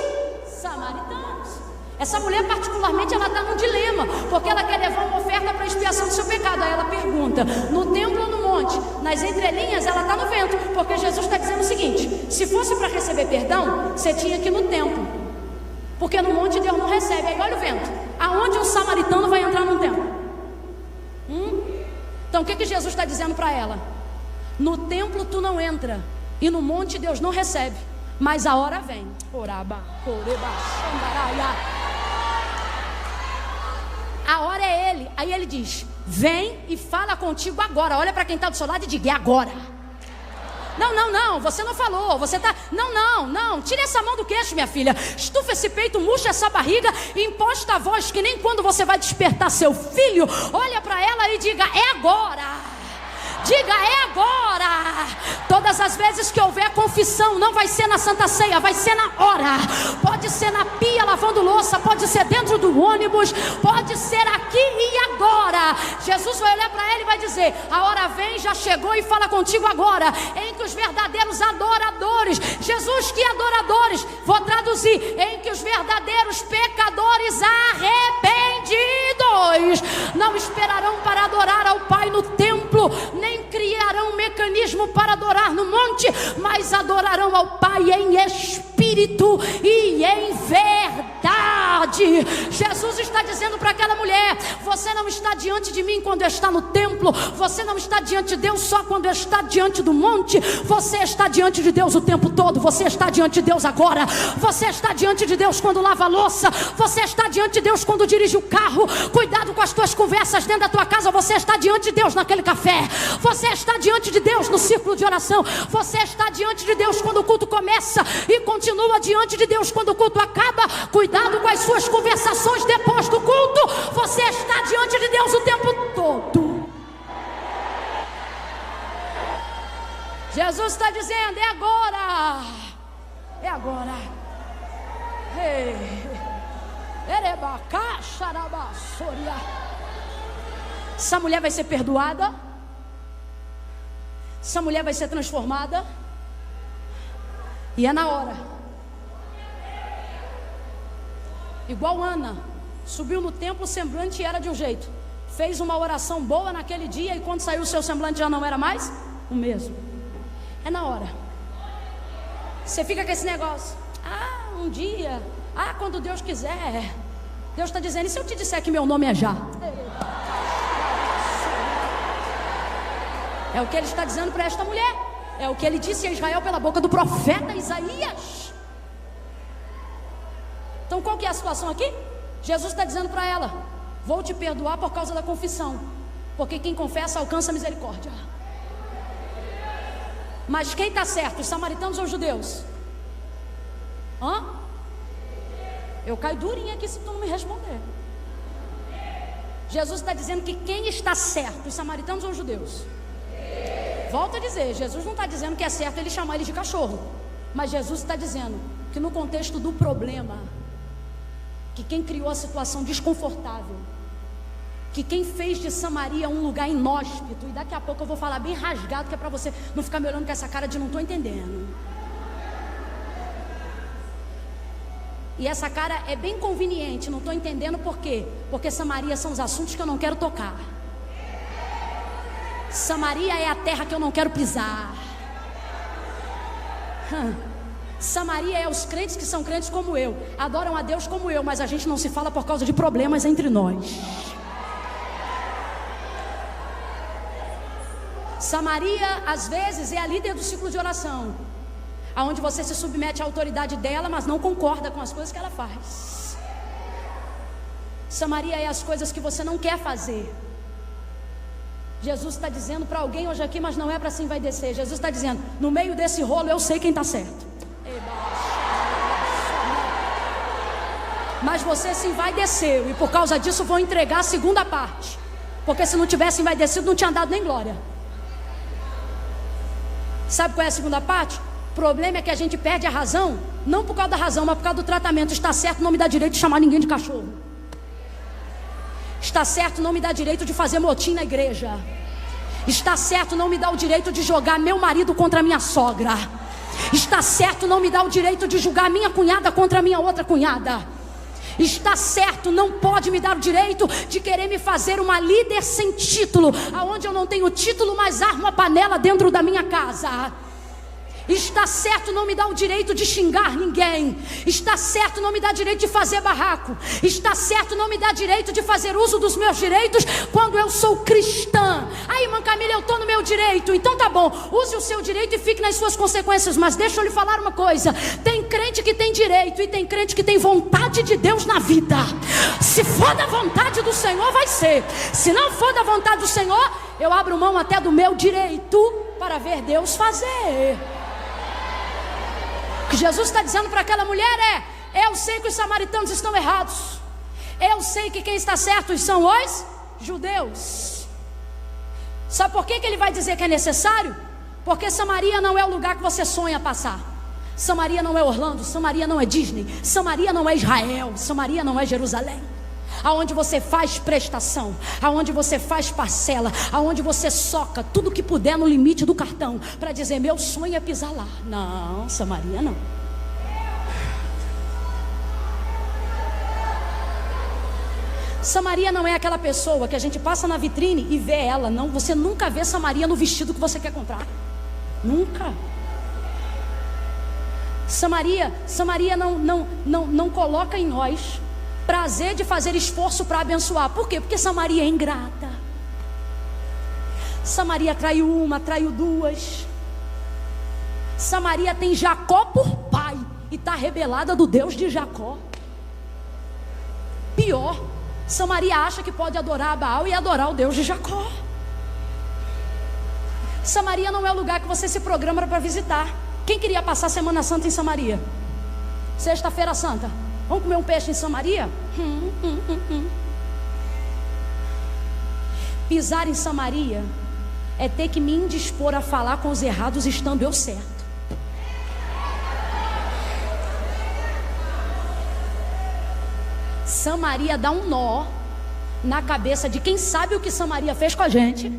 samaritanos. Essa mulher particularmente, ela está num dilema, porque ela quer levar uma oferta para expiação do seu pecado. Aí ela pergunta: no templo ou no monte? Nas entrelinhas ela está no vento, porque Jesus está dizendo o seguinte: se fosse para receber perdão, você tinha que ir no templo, porque no monte Deus não recebe. Aí olha o vento: aonde um samaritano vai entrar num templo? Então o que Jesus está dizendo para ela? No templo tu não entra, e no monte Deus não recebe, mas a hora vem. Oraba, oreba, xandaraia. A hora é Ele. Aí Ele diz: vem e fala contigo agora. Olha para quem está do seu lado e diga: é agora. Não, você não falou. Você está... Não. Tire essa mão do queixo, minha filha. Estufa esse peito, murcha essa barriga e imposta a voz, que nem quando você vai despertar seu filho. Olha para ela e diga: é agora. Diga: é agora. Todas as vezes que houver confissão, não vai ser na Santa Ceia, vai ser na hora. Pode ser na pia lavando louça, pode ser dentro do ônibus, pode ser aqui e agora. Jesus vai olhar para ela e vai dizer: a hora vem, já chegou e fala contigo agora, em que os verdadeiros adoradores, Jesus, que adoradores? Vou traduzir: em que os verdadeiros pecadores arrependidos não esperarão para adorar ao Pai no templo, nem criarão um mecanismo para adorar no monte, mas adorarão ao Pai em espírito e em verdade. verdade. Jesus está dizendo para aquela mulher: você não está diante de mim quando está no templo, você não está diante de Deus só quando está diante do monte, você está diante de Deus o tempo todo. Você está diante de Deus agora, você está diante de Deus quando lava a louça, você está diante de Deus quando dirige o carro. Cuidado com as tuas conversas dentro da tua casa. Você está diante de Deus naquele café, você está diante de Deus no círculo de oração, você está diante de Deus quando o culto começa e continua diante de Deus quando o culto acaba. Cuidado com as suas conversações depois do culto. Você está diante de Deus o tempo todo. Jesus está dizendo: é agora, é agora. Essa mulher vai ser perdoada, essa mulher vai ser transformada, e é na hora. Igual Ana, subiu no templo, o semblante era de um jeito, fez uma oração boa naquele dia, e quando saiu o seu semblante já não era mais o mesmo. É na hora. Você fica com esse negócio: um dia, quando Deus quiser. Deus está dizendo: e se eu te disser que meu nome é já? É o que ele está dizendo para esta mulher, é o que ele disse a Israel pela boca do profeta Isaías. Então qual que é a situação aqui? Jesus está dizendo para ela: vou te perdoar por causa da confissão, porque quem confessa alcança misericórdia. Mas quem está certo, os samaritanos ou os judeus? Eu caio durinha aqui se tu não me responder. Jesus está dizendo que quem está certo, os samaritanos ou os judeus? Volto a dizer, Jesus não está dizendo que é certo ele chamar eles de cachorro, mas Jesus está dizendo que no contexto do problema, que quem criou a situação desconfortável, que quem fez de Samaria um lugar inóspito, e daqui a pouco eu vou falar bem rasgado, que é para você não ficar me olhando com essa cara de não estou entendendo. E essa cara é bem conveniente, não estou entendendo por quê? Porque Samaria são os assuntos que eu não quero tocar. Samaria é a terra que eu não quero pisar. Samaria é os crentes que são crentes como eu, adoram a Deus como eu, mas a gente não se fala por causa de problemas entre nós. Samaria às vezes é a líder do ciclo de oração, aonde você se submete à autoridade dela, mas não concorda com as coisas que ela faz. Samaria é as coisas que você não quer fazer. Jesus está dizendo para alguém hoje aqui, mas não é para se envaidecer. Jesus está dizendo: no meio desse rolo eu sei quem está certo, mas você se envaideceu, e por causa disso vou entregar a segunda parte, porque se não tivesse envaidecido não tinha dado nem glória. Sabe qual é a segunda parte? O problema é que a gente perde a razão, não por causa da razão, mas por causa do tratamento. Está certo, não me dá direito de chamar ninguém de cachorro. Está certo, não me dá direito de fazer motim na igreja. Está certo, não me dá o direito de jogar meu marido contra a minha sogra. Está certo, não me dá o direito de julgar minha cunhada contra a minha outra cunhada. Está certo, não pode me dar o direito de querer me fazer uma líder sem título, aonde eu não tenho título, mas armo a panela dentro da minha casa. Está certo, não me dá o direito de xingar ninguém. Está certo, não me dá direito de fazer barraco. Está certo, não me dá direito de fazer uso dos meus direitos quando eu sou cristã. Aí, irmã Camila, eu estou no meu direito. Então tá bom, use o seu direito e fique nas suas consequências. Mas deixa eu lhe falar uma coisa: tem crente que tem direito e tem crente que tem vontade de Deus na vida. Se for da vontade do Senhor, vai ser. Se não for da vontade do Senhor, eu abro mão até do meu direito para ver Deus fazer. O que Jesus está dizendo para aquela mulher é: eu sei que os samaritanos estão errados, eu sei que quem está certo são os judeus. Sabe por que ele vai dizer que é necessário? Porque Samaria não é o lugar que você sonha passar. Samaria não é Orlando, Samaria não é Disney, Samaria não é Israel, Samaria não é Jerusalém, aonde você faz prestação, aonde você faz parcela, aonde você soca tudo que puder no limite do cartão para dizer: meu sonho é pisar lá. Não, Samaria não. Samaria não é aquela pessoa que a gente passa na vitrine e vê ela. Não, você nunca vê Samaria no vestido que você quer comprar. Nunca. Samaria não coloca em nós prazer de fazer esforço para abençoar. Por quê? Porque Samaria é ingrata. Samaria traiu uma, traiu duas. Samaria tem Jacó por pai e está rebelada do Deus de Jacó. Pior, Samaria acha que pode adorar a Baal e adorar o Deus de Jacó. Samaria não é o lugar que você se programa para visitar. Quem queria passar a Semana Santa em Samaria? Sexta-feira Santa, vamos comer um peixe em Samaria? Pisar em Samaria é ter que me indispor a falar com os errados estando eu certo. Samaria dá um nó na cabeça de quem sabe o que Samaria fez com a gente.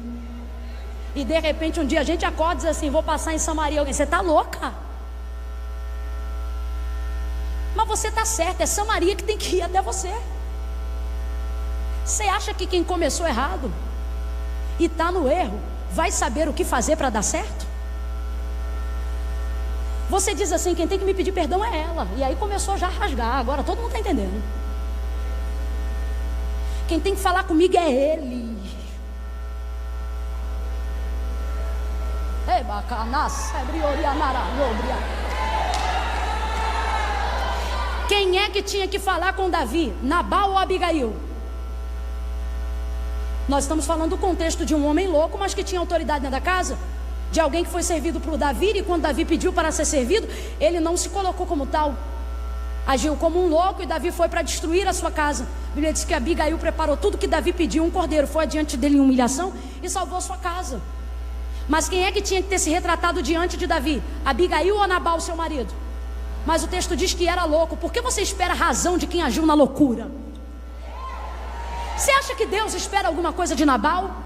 E de repente um dia a gente acorda e diz assim: vou passar em Samaria. Alguém, você está louca? Mas você está certa, é Samaria que tem que ir até você. Você acha que quem começou errado e está no erro vai saber o que fazer para dar certo? Você diz assim: quem tem que me pedir perdão é ela. E aí começou já a rasgar. Agora todo mundo está entendendo. Quem tem que falar comigo é ele. Ei, bacana, quem é que tinha que falar com Davi? Nabal ou Abigail? Nós estamos falando do contexto de um homem louco, mas que tinha autoridade dentro da casa. De alguém que foi servido por Davi, e quando Davi pediu para ser servido, ele não se colocou como tal. Agiu como um louco e Davi foi para destruir a sua casa. A Bíblia diz que Abigail preparou tudo que Davi pediu, um cordeiro, foi adiante dele em humilhação e salvou a sua casa. Mas quem é que tinha que ter se retratado diante de Davi? Abigail ou Nabal, seu marido? Mas o texto diz que era louco. Por que você espera a razão de quem agiu na loucura? Você acha que Deus espera alguma coisa de Nabal?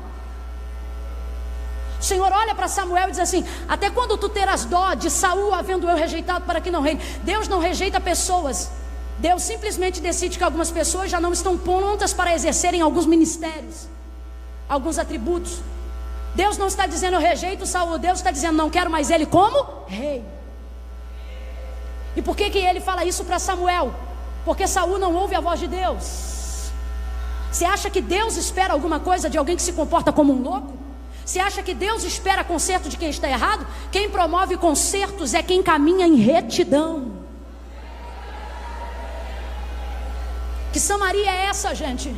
O Senhor olha para Samuel e diz assim: até quando tu terás dó de Saul, havendo eu rejeitado para que não reine? Deus não rejeita pessoas. Deus simplesmente decide que algumas pessoas já não estão prontas para exercerem alguns ministérios, alguns atributos. Deus não está dizendo eu rejeito Saul. Deus está dizendo não quero mais ele como rei. E por que ele fala isso para Samuel? Porque Saul não ouve a voz de Deus. Você acha que Deus espera alguma coisa de alguém que se comporta como um louco? Você acha que Deus espera conserto de quem está errado? Quem promove consertos é quem caminha em retidão. Que Samaria é essa, gente?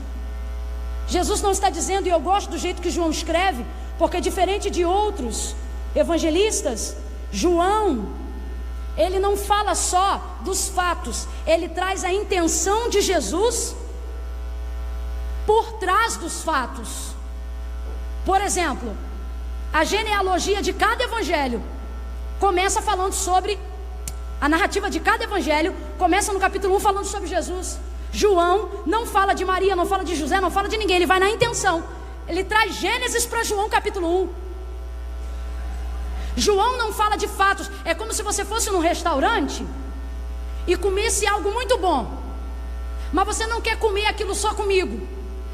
Jesus não está dizendo, e eu gosto do jeito que João escreve, porque diferente de outros evangelistas, João, ele não fala só dos fatos, ele traz a intenção de Jesus por trás dos fatos. Por exemplo, a genealogia de cada evangelho começa falando sobre, a narrativa de cada evangelho começa no capítulo 1 falando sobre Jesus. João não fala de Maria, não fala de José, não fala de ninguém, ele vai na intenção. Ele traz Gênesis para João capítulo 1. João não fala de fatos. É como se você fosse num restaurante e comesse algo muito bom, mas você não quer comer aquilo só comigo.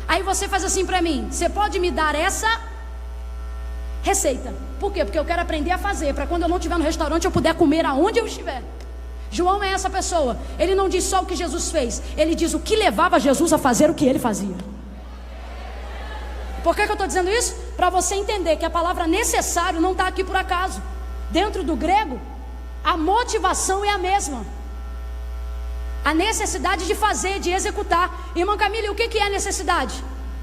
Aí você faz assim para mim: você pode me dar essa receita? Por quê? Porque eu quero aprender a fazer, para quando eu não estiver no restaurante eu puder comer aonde eu estiver. João é essa pessoa. Ele não diz só o que Jesus fez, ele diz o que levava Jesus a fazer o que ele fazia. Por que eu estou dizendo isso? Para você entender que a palavra necessário não está aqui por acaso. Dentro do grego, a motivação é a mesma. A necessidade de fazer, de executar. Irmã Camila, o que é necessidade?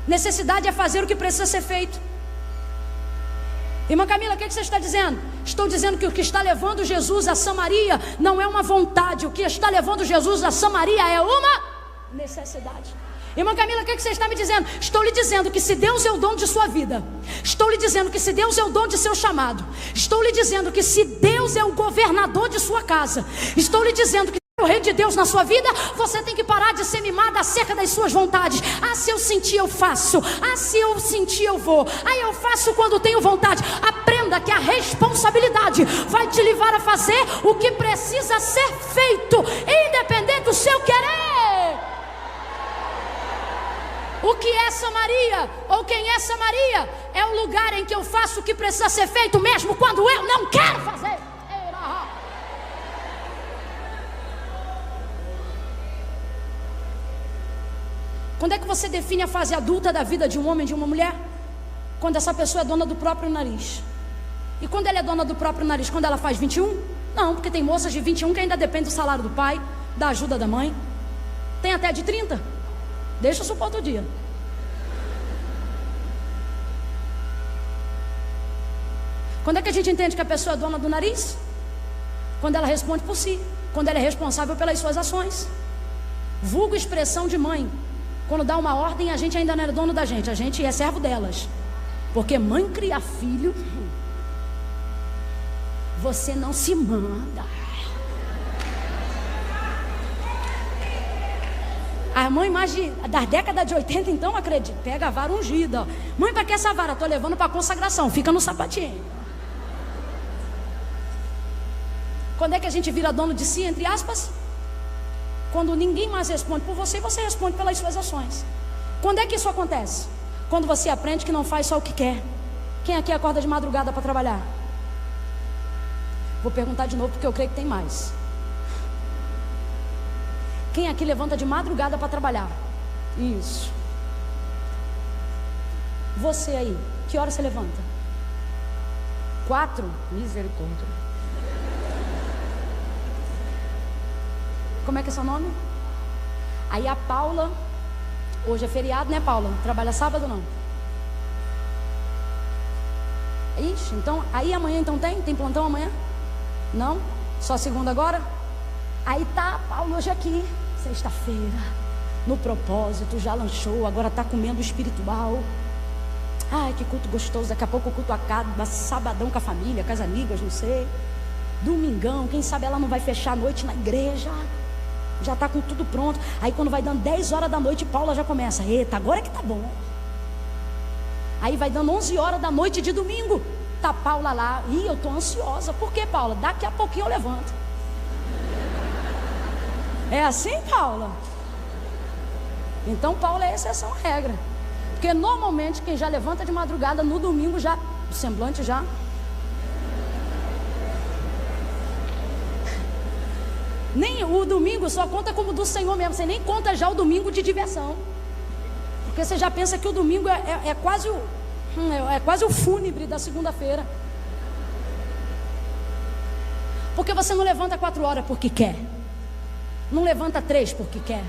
Necessidade é fazer o que precisa ser feito. Irmã Camila, o que você está dizendo? Estou dizendo que o que está levando Jesus a Samaria não é uma vontade. O que está levando Jesus a Samaria é uma necessidade. Irmã Camila, o que você está me dizendo? Estou lhe dizendo que se Deus é o dom de sua vida, estou lhe dizendo que se Deus é o dom de seu chamado, estou lhe dizendo que se Deus é o governador de sua casa, estou lhe dizendo que o rei de Deus na sua vida, você tem que parar de ser mimada acerca das suas vontades. Ah, se eu sentir eu faço. Ah, se eu sentir eu vou. Ah, eu faço quando tenho vontade. Aprenda que a responsabilidade vai te levar a fazer o que precisa ser feito, independente do seu querer. O que é Samaria? Ou quem é Samaria? É o lugar em que eu faço o que precisa ser feito, mesmo quando eu não quero fazer. Quando é que você define a fase adulta da vida de um homem e de uma mulher? Quando essa pessoa é dona do próprio nariz. E quando ela é dona do próprio nariz? Quando ela faz 21? Não, porque tem moças de 21 que ainda dependem do salário do pai, da ajuda da mãe. Tem até de 30. Deixa eu supor outro dia. Quando é que a gente entende que a pessoa é dona do nariz? Quando ela responde por si. Quando ela é responsável pelas suas ações. Vulgo expressão de mãe. Quando dá uma ordem, a gente ainda não é dono da gente, a gente é servo delas. Porque mãe cria filho, você não se manda. A mãe mais das décadas de 80, então, acredita, pega a vara ungida, ó. Mãe, para que essa vara? Estou levando para consagração, fica no sapatinho. Quando é que a gente vira dono de si, entre aspas? Quando ninguém mais responde por você, você responde pelas suas ações. Quando é que isso acontece? Quando você aprende que não faz só o que quer. Quem aqui acorda de madrugada para trabalhar? Vou perguntar de novo porque eu creio que tem mais. Quem aqui levanta de madrugada para trabalhar? Isso. Você aí, que hora você levanta? 4? Misericórdia. Como é que é seu nome? Aí a Paula, hoje é feriado, né, Paula? Trabalha sábado não? Ixi, então, aí amanhã então tem plantão amanhã? Não? Só segunda agora? Aí tá, Paula hoje aqui, sexta-feira, no propósito, já lanchou, agora tá comendo espiritual. Ai, que culto gostoso, daqui a pouco o culto acaba, sabadão com a família, com as amigas, não sei. Domingão, quem sabe ela não vai fechar a noite na igreja. Já está com tudo pronto. Aí quando vai dando 10 horas da noite, Paula já começa: eita, agora é que tá bom. Aí vai dando 11 horas da noite de domingo, tá Paula lá: ih, eu tô ansiosa. Por quê, Paula? Daqui a pouquinho eu levanto. É assim, Paula? Então Paula é exceção à regra. Porque normalmente quem já levanta de madrugada no domingo, já o semblante já... Nem o domingo só conta como do Senhor mesmo. Você nem conta já o domingo de diversão. Porque você já pensa que o domingo é quase o fúnebre da segunda-feira. Porque você não levanta 4 horas porque quer. Não levanta 3 porque quer.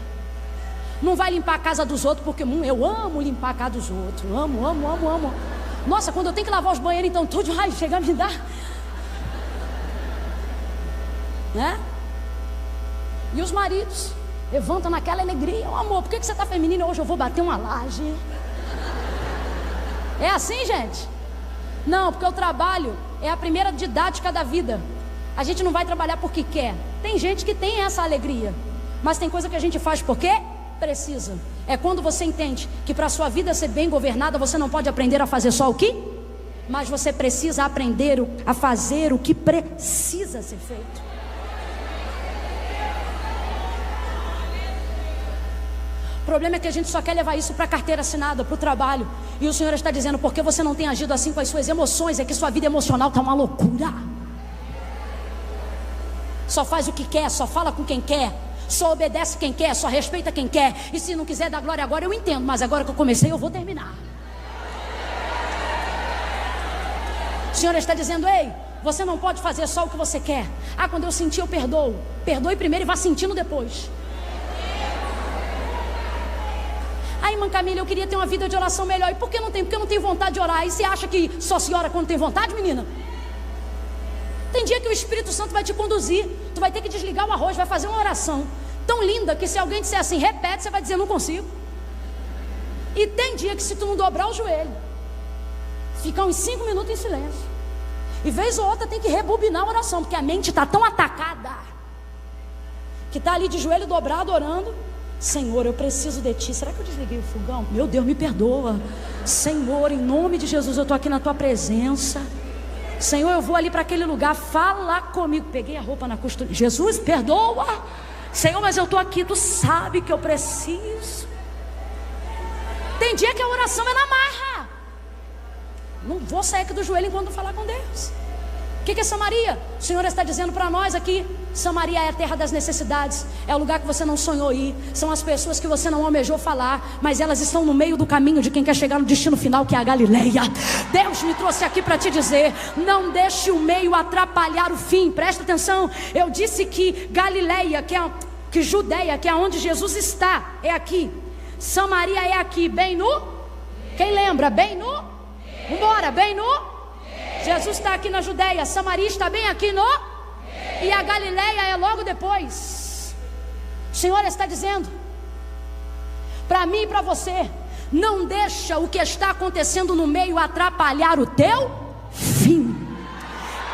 Não vai limpar a casa dos outros porque eu amo limpar a casa dos outros. Amo. Nossa, quando eu tenho que lavar os banheiros, então tudo vai chegar a me dar. Né? E os maridos levantam naquela alegria: oh, amor, por que você está feminina? Hoje eu vou bater uma laje. É assim, gente? Não, porque o trabalho é a primeira didática da vida. A gente não vai trabalhar porque quer. Tem gente que tem essa alegria, mas tem coisa que a gente faz porque precisa. É quando você entende que para a sua vida ser bem governada, você não pode aprender a fazer só o que, mas você precisa aprender a fazer o que precisa ser feito. O problema é que a gente só quer levar isso para a carteira assinada, para o trabalho. E o Senhor está dizendo: porque você não tem agido assim com as suas emoções, é que sua vida emocional está uma loucura. Só faz o que quer, só fala com quem quer, só obedece quem quer, só respeita quem quer. E se não quiser dar glória agora, eu entendo, mas agora que eu comecei, eu vou terminar. O Senhor está dizendo: ei, você não pode fazer só o que você quer. Ah, quando eu sentir, eu perdoo. Perdoe primeiro e vá sentindo depois. Aí, irmã Camila, eu queria ter uma vida de oração melhor. E por que não tem? Porque eu não tenho vontade de orar. E você acha que só se ora quando tem vontade, menina? Tem dia que o Espírito Santo vai te conduzir. Tu vai ter que desligar o arroz, vai fazer uma oração tão linda que se alguém disser assim, repete, você vai dizer: não consigo. E tem dia que se tu não dobrar o joelho, ficar uns 5 minutos em silêncio, e vez ou outra tem que rebobinar a oração, porque a mente está tão atacada que está ali de joelho dobrado orando: Senhor, eu preciso de Ti. Será que eu desliguei o fogão? Meu Deus, me perdoa. Senhor, em nome de Jesus, eu estou aqui na Tua presença. Senhor, eu vou ali para aquele lugar, fala comigo. Peguei a roupa na costura. Jesus, perdoa. Senhor, mas eu estou aqui, Tu sabe que eu preciso. Tem dia que a oração é na marra. Não vou sair aqui do joelho enquanto falar com Deus. que é Samaria? O Senhor está dizendo para nós aqui: Samaria é a terra das necessidades, é o lugar que você não sonhou ir, são as pessoas que você não almejou falar, mas elas estão no meio do caminho de quem quer chegar no destino final, que é a Galileia. Deus me trouxe aqui para te dizer: não deixe o meio atrapalhar o fim. Presta atenção, eu disse que Galileia, que Judeia, que é onde Jesus está, é aqui. Samaria é aqui, bem no, quem lembra? Bem no, vambora, bem no. Jesus está aqui na Judeia, Samaria está bem aqui no, e a Galileia é logo depois. O Senhor está dizendo para mim e para você: não deixa o que está acontecendo no meio atrapalhar o teu fim.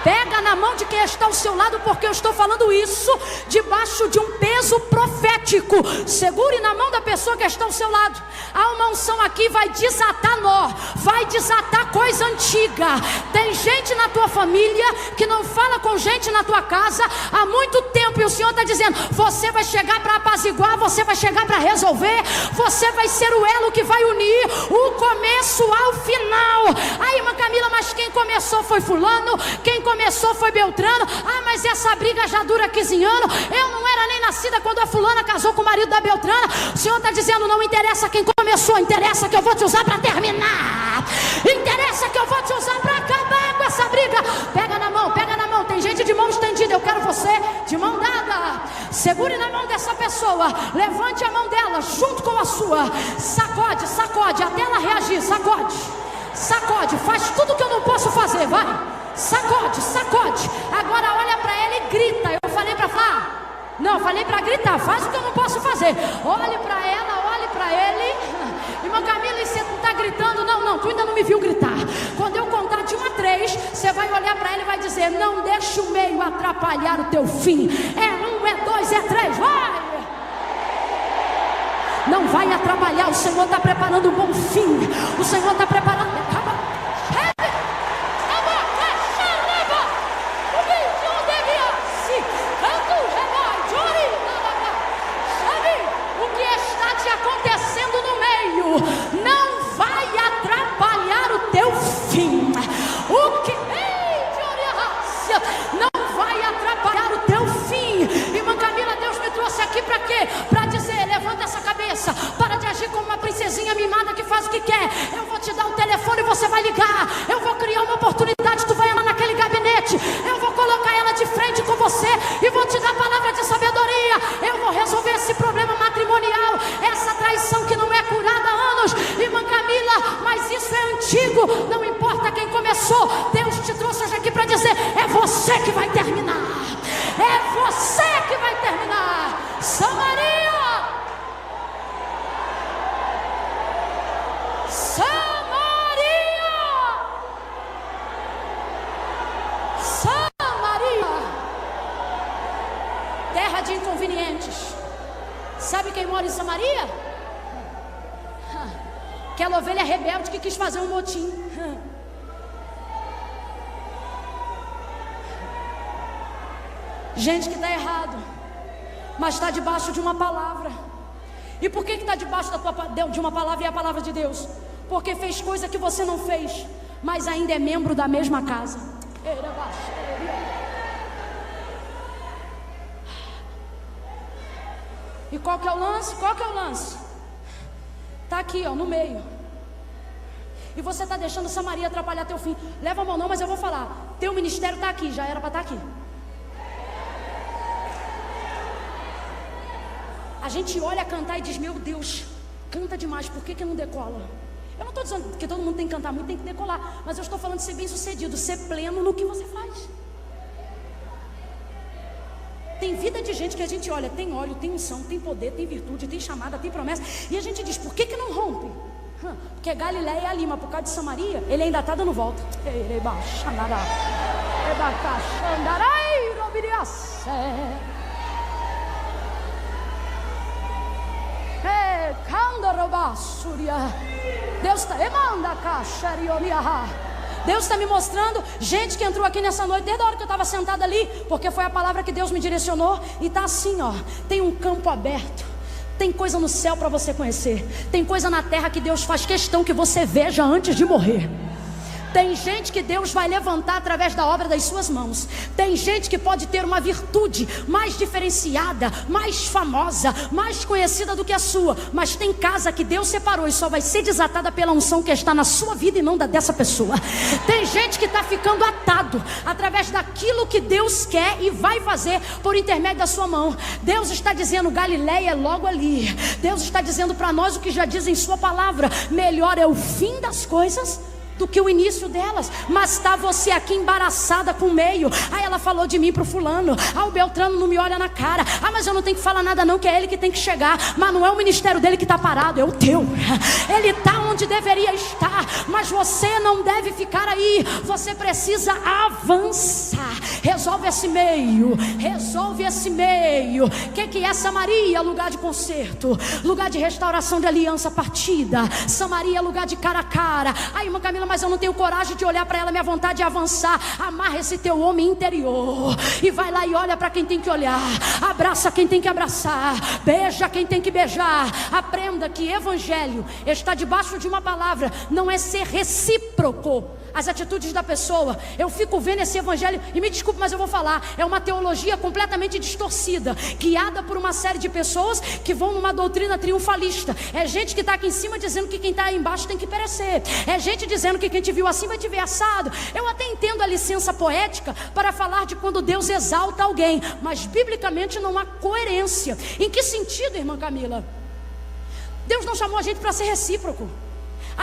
Pega na mão de quem está ao seu lado, porque eu estou falando isso debaixo de um peso profético. Segure na mão da pessoa que está ao seu lado. Há uma unção aqui, vai desatar nó, vai desatar coisa antiga. Tem gente na tua família que não fala com gente na tua casa há muito tempo, e o Senhor está dizendo: você vai chegar para apaziguar, você vai chegar para resolver, você vai ser o elo que vai unir o começo ao final. Aí, irmã Camila, mas quem começou foi fulano, quem começou foi Beltrano. Ah, mas essa briga já dura 15 anos. Eu não era nem nascida quando a fulana casou com o marido da Beltrana. O Senhor está dizendo: não interessa quem começou, interessa que eu vou te usar para terminar. Interessa que eu vou te usar para acabar com essa briga. Pega na mão, pega na mão. Tem gente de mão estendida, eu quero você de mão dada. Segure na mão dessa pessoa, levante a mão dela junto com a sua. Sacode, sacode, até ela reagir. Sacode, sacode, faz tudo que eu não posso fazer, vai. Sacode, sacode. Agora olha para ela e grita. Eu falei para falar? Não, falei para gritar. Faz o que eu não posso fazer. Olhe para ela, olhe para ele. Irmã Camila, e você não está gritando? Não, tu ainda não me viu gritar. Quando eu contar de 1 a 3, você vai olhar para ele e vai dizer: não deixe o meio atrapalhar o teu fim. É 1, é 2, é 3, vai. Não vai atrapalhar. O Senhor está preparando um bom fim. O Senhor está preparando. Não vai atrapalhar o teu fim. O que? Não vai atrapalhar o teu fim. Irmã Camila, Deus me trouxe aqui para quê? Para dizer: levanta essa cabeça, para de agir como uma princesinha mimada que faz o que quer. Eu vou te dar um telefone e você vai ligar. Eu vou criar uma oportunidade, tu vai entrar naquele gabinete. Eu vou colocar ela de frente com você e vou te dar palavra de sabedoria. Eu vou resolver esse problema matrimonial, essa traição que não é curada há anos. Irmã Camila, mas isso é antigo. Não importa quem começou, Deus te trouxe hoje aqui para dizer: é você que vai terminar. É você que vai terminar. Samaria, Samaria, Samaria, terra de inconvenientes. Sabe quem mora em Samaria? Aquela ovelha rebelde que quis fazer um motim. Gente que está errado, mas está debaixo de uma palavra. E por que está debaixo de uma palavra? E a palavra de Deus? Porque fez coisa que você não fez, mas ainda é membro da mesma casa. E qual que é o lance? Qual que é o lance? Está aqui, ó, no meio. E você está deixando Samaria atrapalhar teu fim. Leva a mão não, mas eu vou falar. Teu ministério está aqui, já era para estar aqui. A gente olha cantar e diz: meu Deus, canta demais, por que não decola? Eu não estou dizendo que todo mundo tem que cantar muito, tem que decolar. Mas eu estou falando de ser bem sucedido, ser pleno no que você faz. Tem vida de gente que a gente olha, tem óleo, tem unção, tem poder, tem virtude, tem chamada, tem promessa. E a gente diz: por que não rompe? Porque Galileia é ali, mas por causa de Samaria, ele ainda está dando volta. Deus está me mostrando gente que entrou aqui nessa noite, desde a hora que eu estava sentada ali, porque foi a palavra que Deus me direcionou. E está assim, ó, tem um campo aberto. Tem coisa no céu para você conhecer. Tem coisa na terra que Deus faz questão que você veja antes de morrer. Tem gente que Deus vai levantar através da obra das suas mãos. Tem gente que pode ter uma virtude mais diferenciada, mais famosa, mais conhecida do que a sua. Mas tem casa que Deus separou e só vai ser desatada pela unção que está na sua vida e não da dessa pessoa. Tem gente que está ficando atado através daquilo que Deus quer e vai fazer por intermédio da sua mão. Deus está dizendo, Galileia é logo ali. Deus está dizendo para nós o que já diz em sua palavra: melhor é o fim das coisas do que o início delas. Mas está você aqui embaraçada com o meio. Ela falou de mim pro fulano. O Beltrano não me olha na cara. Mas eu não tenho que falar nada não, que é ele que tem que chegar. Mas não é o ministério dele que está parado, é o teu. Ele está onde deveria estar, mas você não deve ficar aí. Você precisa avançar. Resolve esse meio. Resolve esse meio. O que é Samaria? Lugar de conserto, lugar de restauração de aliança partida. Samaria é lugar de cara a cara. Irmã Camila, mas eu não tenho coragem de olhar para ela. Minha vontade é avançar. Amarra esse teu homem interior e vai lá e olha para quem tem que olhar. Abraça quem tem que abraçar. Beija quem tem que beijar. Aprenda que evangelho está debaixo de uma palavra. Não é ser recíproco as atitudes da pessoa. Eu fico vendo esse evangelho, e me desculpe, mas eu vou falar, é uma teologia completamente distorcida, guiada por uma série de pessoas que vão numa doutrina triunfalista. É gente que está aqui em cima dizendo que quem está aí embaixo tem que perecer. É gente dizendo que quem te viu assim vai te ver assado. Eu até entendo a licença poética para falar de quando Deus exalta alguém, mas biblicamente não há coerência. Em que sentido, irmã Camila? Deus não chamou a gente para ser recíproco.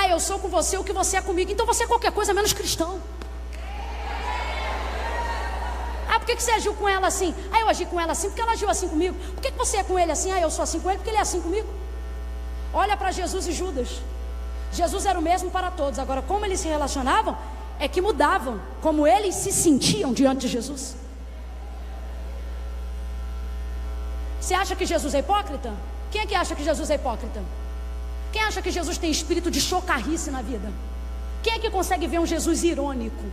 Eu sou com você o que você é comigo. Então você é qualquer coisa menos cristão. Por que você agiu com ela assim? Eu agi com ela assim porque ela agiu assim comigo. Por que você é com ele assim? Eu sou assim com ele porque ele é assim comigo. Olha para Jesus e Judas. Jesus era o mesmo para todos. Agora, como eles se relacionavam é que mudavam como eles se sentiam diante de Jesus. Você acha que Jesus é hipócrita? Quem é que acha que Jesus é hipócrita? Quem acha que Jesus tem espírito de chocarrice na vida? Quem é que consegue ver um Jesus irônico?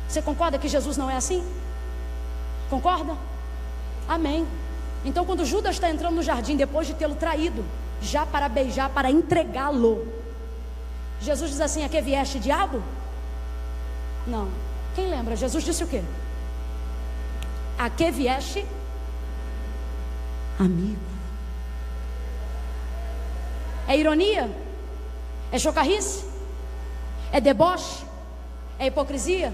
Você concorda que Jesus não é assim? Concorda? Amém. Então quando Judas está entrando no jardim, depois de tê-lo traído, já para beijar, para entregá-lo, Jesus diz assim: a que vieste, diabo? Não. Quem lembra? Jesus disse o quê? A que vieste, amigo? É ironia? É chocarrice? É deboche? É hipocrisia?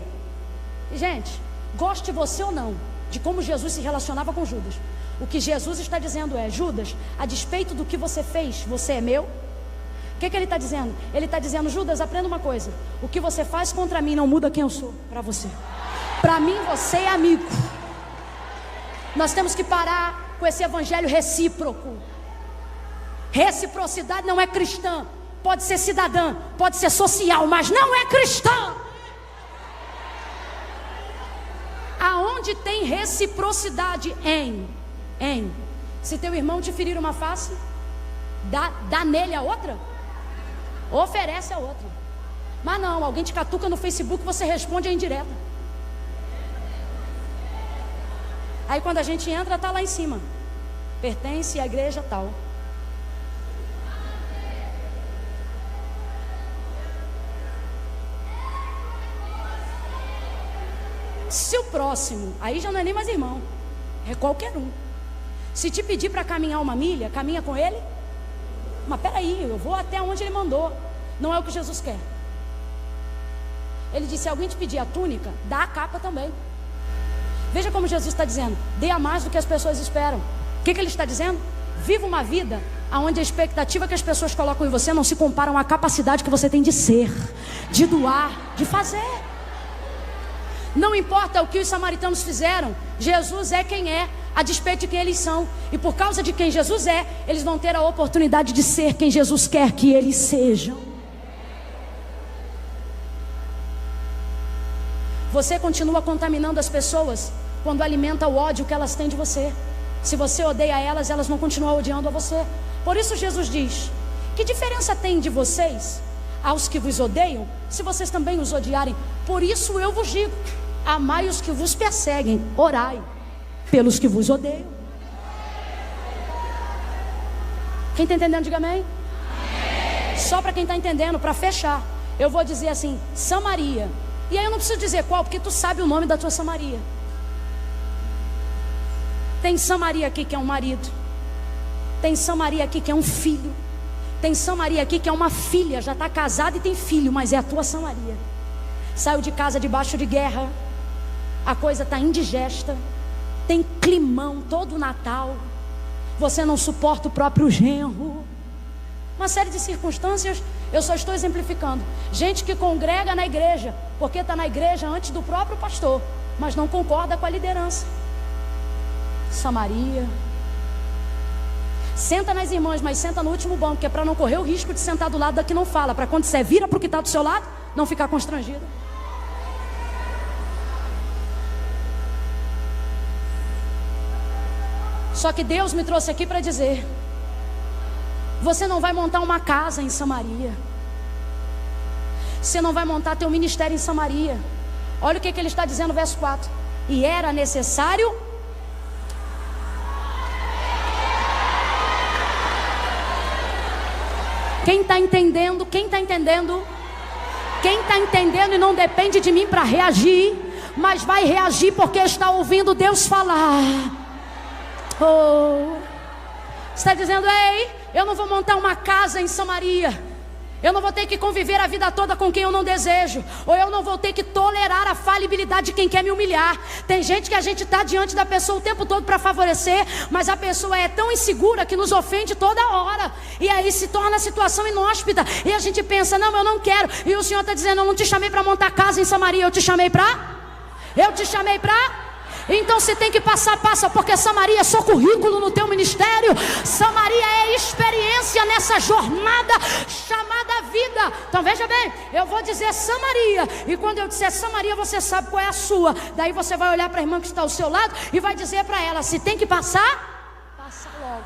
E, gente, goste você ou não de como Jesus se relacionava com Judas, o que Jesus está dizendo é: Judas, a despeito do que você fez, você é meu. O que ele está dizendo? Ele está dizendo: Judas, aprenda uma coisa: o que você faz contra mim não muda quem eu sou para você. Para mim você é amigo. Nós temos que parar com esse evangelho recíproco. Reciprocidade não é cristã. Pode ser cidadã, pode ser social, mas não é cristã. Aonde tem reciprocidade? Se teu irmão te ferir uma face, dá nele a outra. Oferece a outra. Mas não, alguém te catuca no Facebook, você responde a indireta. Aí quando a gente entra, está lá em cima: pertence à igreja tal. Se o próximo, aí já não é nem mais irmão, é qualquer um, se te pedir para caminhar uma milha, caminha com ele. Mas peraí, eu vou até onde ele mandou. Não é o que Jesus quer. Ele disse: se alguém te pedir a túnica, dá a capa também. Veja como Jesus está dizendo: dê a mais do que as pessoas esperam. O que ele está dizendo? Viva uma vida onde a expectativa que as pessoas colocam em você não se comparam à capacidade que você tem de ser, de doar, de fazer. Não importa o que os samaritanos fizeram, Jesus é quem é, a despeito de quem eles são. E por causa de quem Jesus é, eles vão ter a oportunidade de ser quem Jesus quer que eles sejam. Você continua contaminando as pessoas quando alimenta o ódio que elas têm de você. Se você odeia elas, elas vão continuar odiando a você. Por isso Jesus diz: que diferença tem de vocês aos que vos odeiam, se vocês também os odiarem? Por isso eu vos digo: amai os que vos perseguem, orai pelos que vos odeiam. Quem está entendendo, diga amém. Só para quem está entendendo, para fechar, eu vou dizer assim, Samaria. E aí eu não preciso dizer qual, porque tu sabe o nome da tua Samaria. Tem Samaria aqui que é um marido. Tem Samaria aqui que é um filho. Tem Samaria aqui que é uma filha, já está casada e tem filho, mas é a tua Samaria. Saiu de casa debaixo de guerra, a coisa está indigesta, tem climão todo Natal, você não suporta o próprio genro, uma série de circunstâncias. Eu só estou exemplificando. Gente que congrega na igreja, porque está na igreja antes do próprio pastor, mas não concorda com a liderança. Samaria. Senta nas irmãs, mas senta no último banco, que é para não correr o risco de sentar do lado da que não fala, para quando você vira para o que está do seu lado, não ficar constrangido. Só que Deus me trouxe aqui para dizer: você não vai montar uma casa em Samaria, você não vai montar teu ministério em Samaria. Olha o que ele está dizendo no verso 4: e era necessário. Quem está entendendo? Quem está entendendo? Quem está entendendo e não depende de mim para reagir, mas vai reagir porque está ouvindo Deus falar. Oh, está dizendo: ei, eu não vou montar uma casa em Samaria. Eu não vou ter que conviver a vida toda com quem eu não desejo, ou eu não vou ter que tolerar a falibilidade de quem quer me humilhar. Tem gente que a gente está diante da pessoa o tempo todo para favorecer, mas a pessoa é tão insegura que nos ofende toda hora, e aí se torna a situação inóspita, e a gente pensa: não, eu não quero. E o Senhor está dizendo: eu não te chamei para montar casa em Samaria, eu te chamei para... Então se tem que passar, passa, porque Samaria é só currículo no teu ministério. Samaria é experiência nessa jornada chamada vida. Então veja bem, eu vou dizer Samaria, e quando eu disser Samaria, você sabe qual é a sua. Daí você vai olhar para a irmã que está ao seu lado e vai dizer para ela: se tem que passar, passa logo.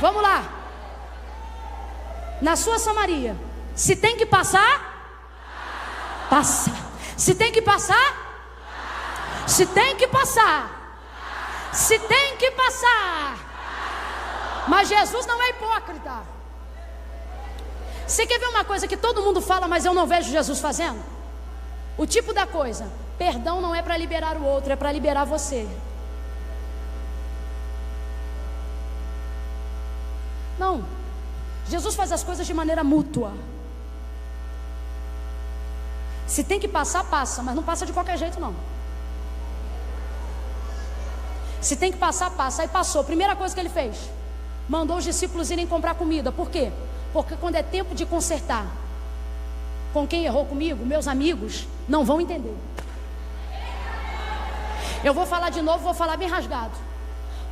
Vamos lá. Na sua Samaria, se tem que passar, passa. Se tem que passar, se tem que passar, se tem que passar. Mas Jesus não é hipócrita. Você quer ver uma coisa que todo mundo fala, mas eu não vejo Jesus fazendo? O tipo da coisa: perdão não é para liberar o outro, é para liberar você. Não, Jesus faz as coisas de maneira mútua. Se tem que passar, passa, mas não passa de qualquer jeito não. Se tem que passar, passa. Aí passou. Primeira coisa que ele fez: mandou os discípulos irem comprar comida. Por quê? Porque quando é tempo de consertar com quem errou comigo, meus amigos não vão entender. Eu vou falar de novo, vou falar bem rasgado.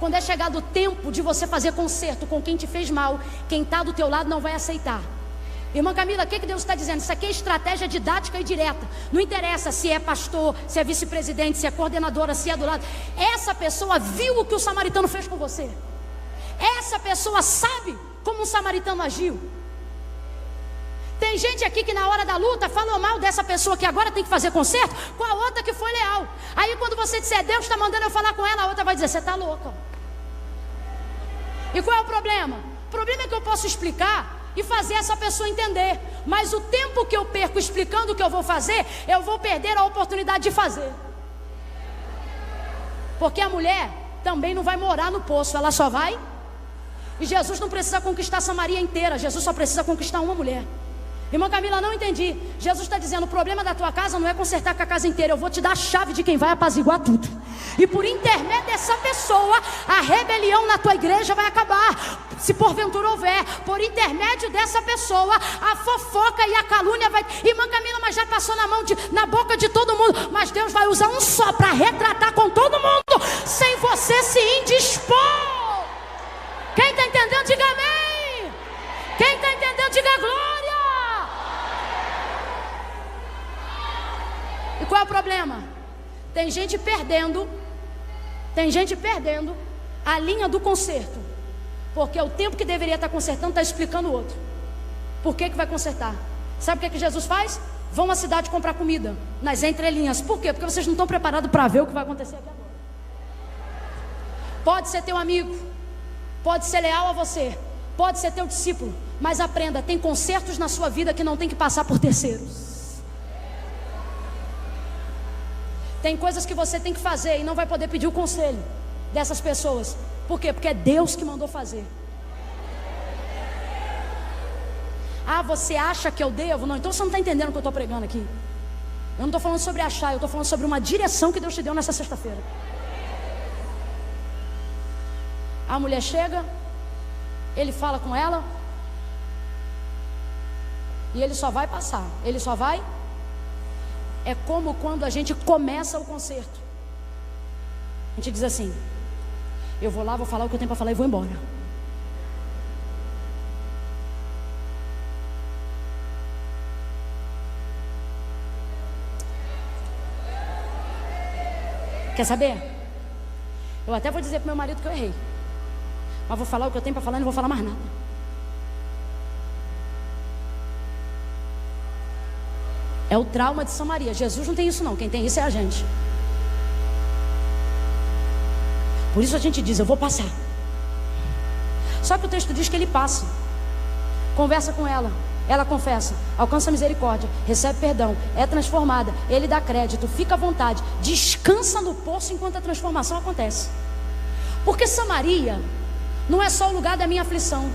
Quando é chegado o tempo de você fazer conserto com quem te fez mal, quem está do teu lado não vai aceitar. Irmã Camila, o que Deus está dizendo? Isso aqui é estratégia didática e direta. Não interessa se é pastor, se é vice-presidente, se é coordenadora, se é do lado. Essa pessoa viu o que o samaritano fez com você. Essa pessoa sabe como um samaritano agiu. Tem gente aqui que na hora da luta falou mal dessa pessoa que agora tem que fazer conserto com a outra que foi leal. Aí quando você disser: Deus está mandando eu falar com ela, a outra vai dizer: você está louca. E qual é o problema? O problema é que eu posso explicar e fazer essa pessoa entender, mas o tempo que eu perco explicando o que eu vou fazer, eu vou perder a oportunidade de fazer. Porque a mulher também não vai morar no poço, ela só vai. E Jesus não precisa conquistar Samaria inteira, Jesus só precisa conquistar uma mulher. Irmã Camila, não entendi. Jesus está dizendo: o problema da tua casa não é consertar com a casa inteira, eu vou te dar a chave de quem vai apaziguar tudo. E por intermédio dessa pessoa, a rebelião na tua igreja vai acabar. Se porventura houver, por intermédio dessa pessoa, a fofoca e a calúnia vai... Irmã Camila, mas já passou na boca de todo mundo. Mas Deus vai usar um só para retratar com todo mundo, sem você se indispor. Quem está entendendo, diga amém. Quem está entendendo, diga glória. E qual é o problema? Tem gente perdendo a linha do conserto, porque o tempo que deveria estar consertando está explicando o outro. Por que vai consertar? Sabe o que Jesus faz? Vão à cidade comprar comida, nas entrelinhas. Por quê? Porque vocês não estão preparados para ver o que vai acontecer aqui agora. Pode ser teu amigo, pode ser leal a você, pode ser teu discípulo, mas aprenda, tem consertos na sua vida que não tem que passar por terceiros. Tem coisas que você tem que fazer e não vai poder pedir o conselho dessas pessoas. Por quê? Porque é Deus que mandou fazer. Ah, você acha que eu devo? Não, então você não está entendendo o que eu estou pregando aqui. Eu não estou falando sobre achar, eu estou falando sobre uma direção que Deus te deu nessa sexta-feira. A mulher chega, ele fala com ela, e ele só vai passar, ele só vai. É como quando a gente começa o concerto. A gente diz assim: eu vou lá, vou falar o que eu tenho para falar e vou embora. Quer saber? Eu até vou dizer pro meu marido que eu errei, mas vou falar o que eu tenho para falar e não vou falar mais nada. É o trauma de Samaria. Jesus não tem isso não, quem tem isso é a gente. Por isso a gente diz: eu vou passar. Só que o texto diz que ele passa, conversa com ela, ela confessa, alcança misericórdia, recebe perdão, é transformada, ele dá crédito, fica à vontade, descansa no poço enquanto a transformação acontece. Porque Samaria não é só o lugar da minha aflição,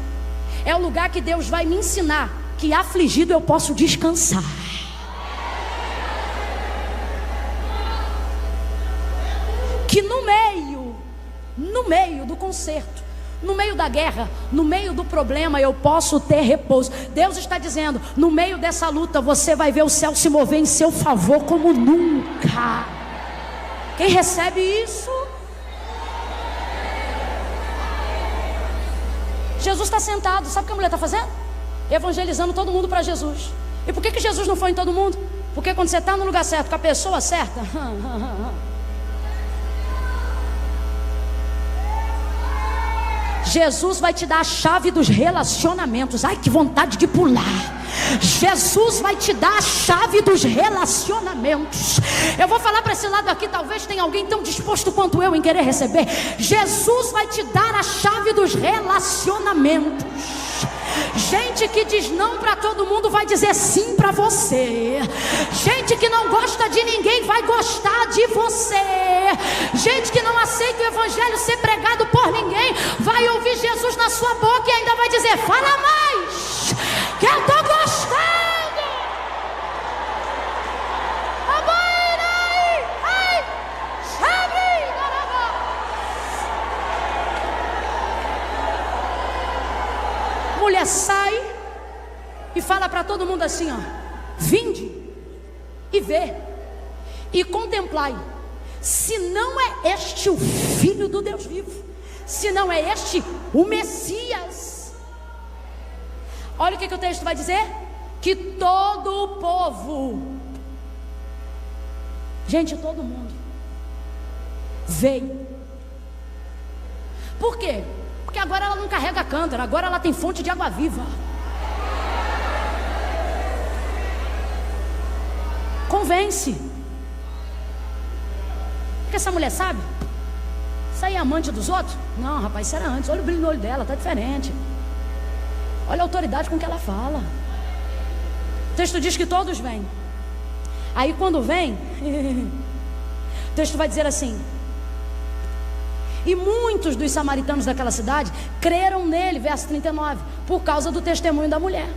é o lugar que Deus vai me ensinar que afligido eu posso descansar. Que no meio do concerto, no meio da guerra, no meio do problema, eu posso ter repouso. Deus está dizendo: no meio dessa luta você vai ver o céu se mover em seu favor como nunca. Quem recebe isso? Jesus está sentado, sabe o que a mulher está fazendo? Evangelizando todo mundo para Jesus. E por que Jesus não foi em todo mundo? Porque quando você está no lugar certo, com a pessoa certa, Jesus vai te dar a chave dos relacionamentos. Ai, que vontade de pular. Jesus vai te dar a chave dos relacionamentos. Eu vou falar para esse lado aqui, talvez tenha alguém tão disposto quanto eu em querer receber. Jesus vai te dar a chave dos relacionamentos. Gente que diz não para todo mundo vai dizer sim para você. Gente que não gosta de ninguém vai gostar de você. Gente que não aceita o evangelho ser pregado por ninguém vai ouvir Jesus na sua boca e ainda vai dizer: fala mais, que eu estou gostando. Mulher sai e fala para todo mundo assim, ó: vinde e vê e contemplai, se não é este o Filho do Deus vivo, se não é este o Messias. Olha o que o texto vai dizer: que todo o povo, gente, todo mundo veio. Por quê? Porque agora ela não carrega cântaro, agora ela tem fonte de água viva. Convence. Porque essa mulher sabe? Isso aí é amante dos outros? Não, rapaz, isso era antes. Olha o brilho no olho dela, tá diferente. Olha a autoridade com que ela fala. O texto diz que todos vêm. Aí quando vem, o texto vai dizer assim: e muitos dos samaritanos daquela cidade creram nele, verso 39, por causa do testemunho da mulher.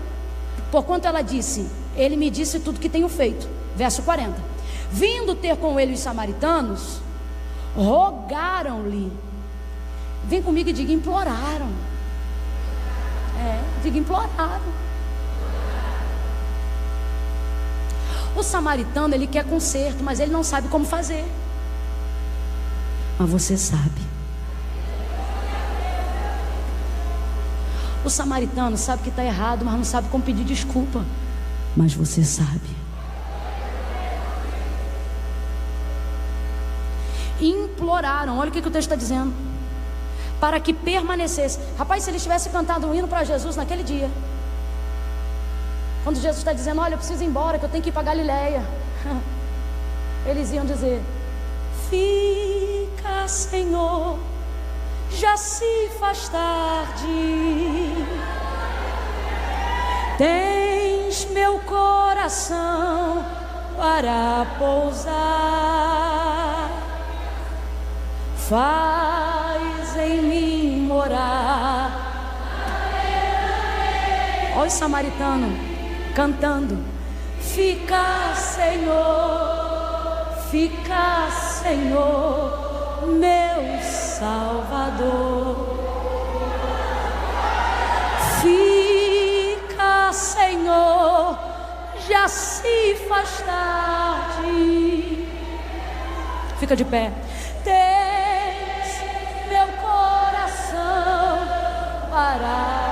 Porquanto ela disse: ele me disse tudo que tenho feito. Verso 40. Vindo ter com ele os samaritanos, rogaram-lhe. Vem comigo e diga: imploraram. Diga: imploraram. O samaritano, ele quer conserto, mas ele não sabe como fazer. Mas você sabe. O samaritano sabe que está errado, mas não sabe como pedir desculpa. Mas você sabe. Imploraram, olha o que o texto está dizendo: para que permanecesse. Rapaz, se eles tivessem cantado um hino para Jesus naquele dia, quando Jesus está dizendo: olha, eu preciso ir embora, que eu tenho que ir para Galileia, eles iam dizer: fica, Senhor, já se faz tarde. Tens meu coração para pousar, faz em mim morar. Olha o samaritano cantando: fica, Senhor, meu Salvador. Fica, Senhor, já se faz tarde. Fica de pé. Tens meu coração para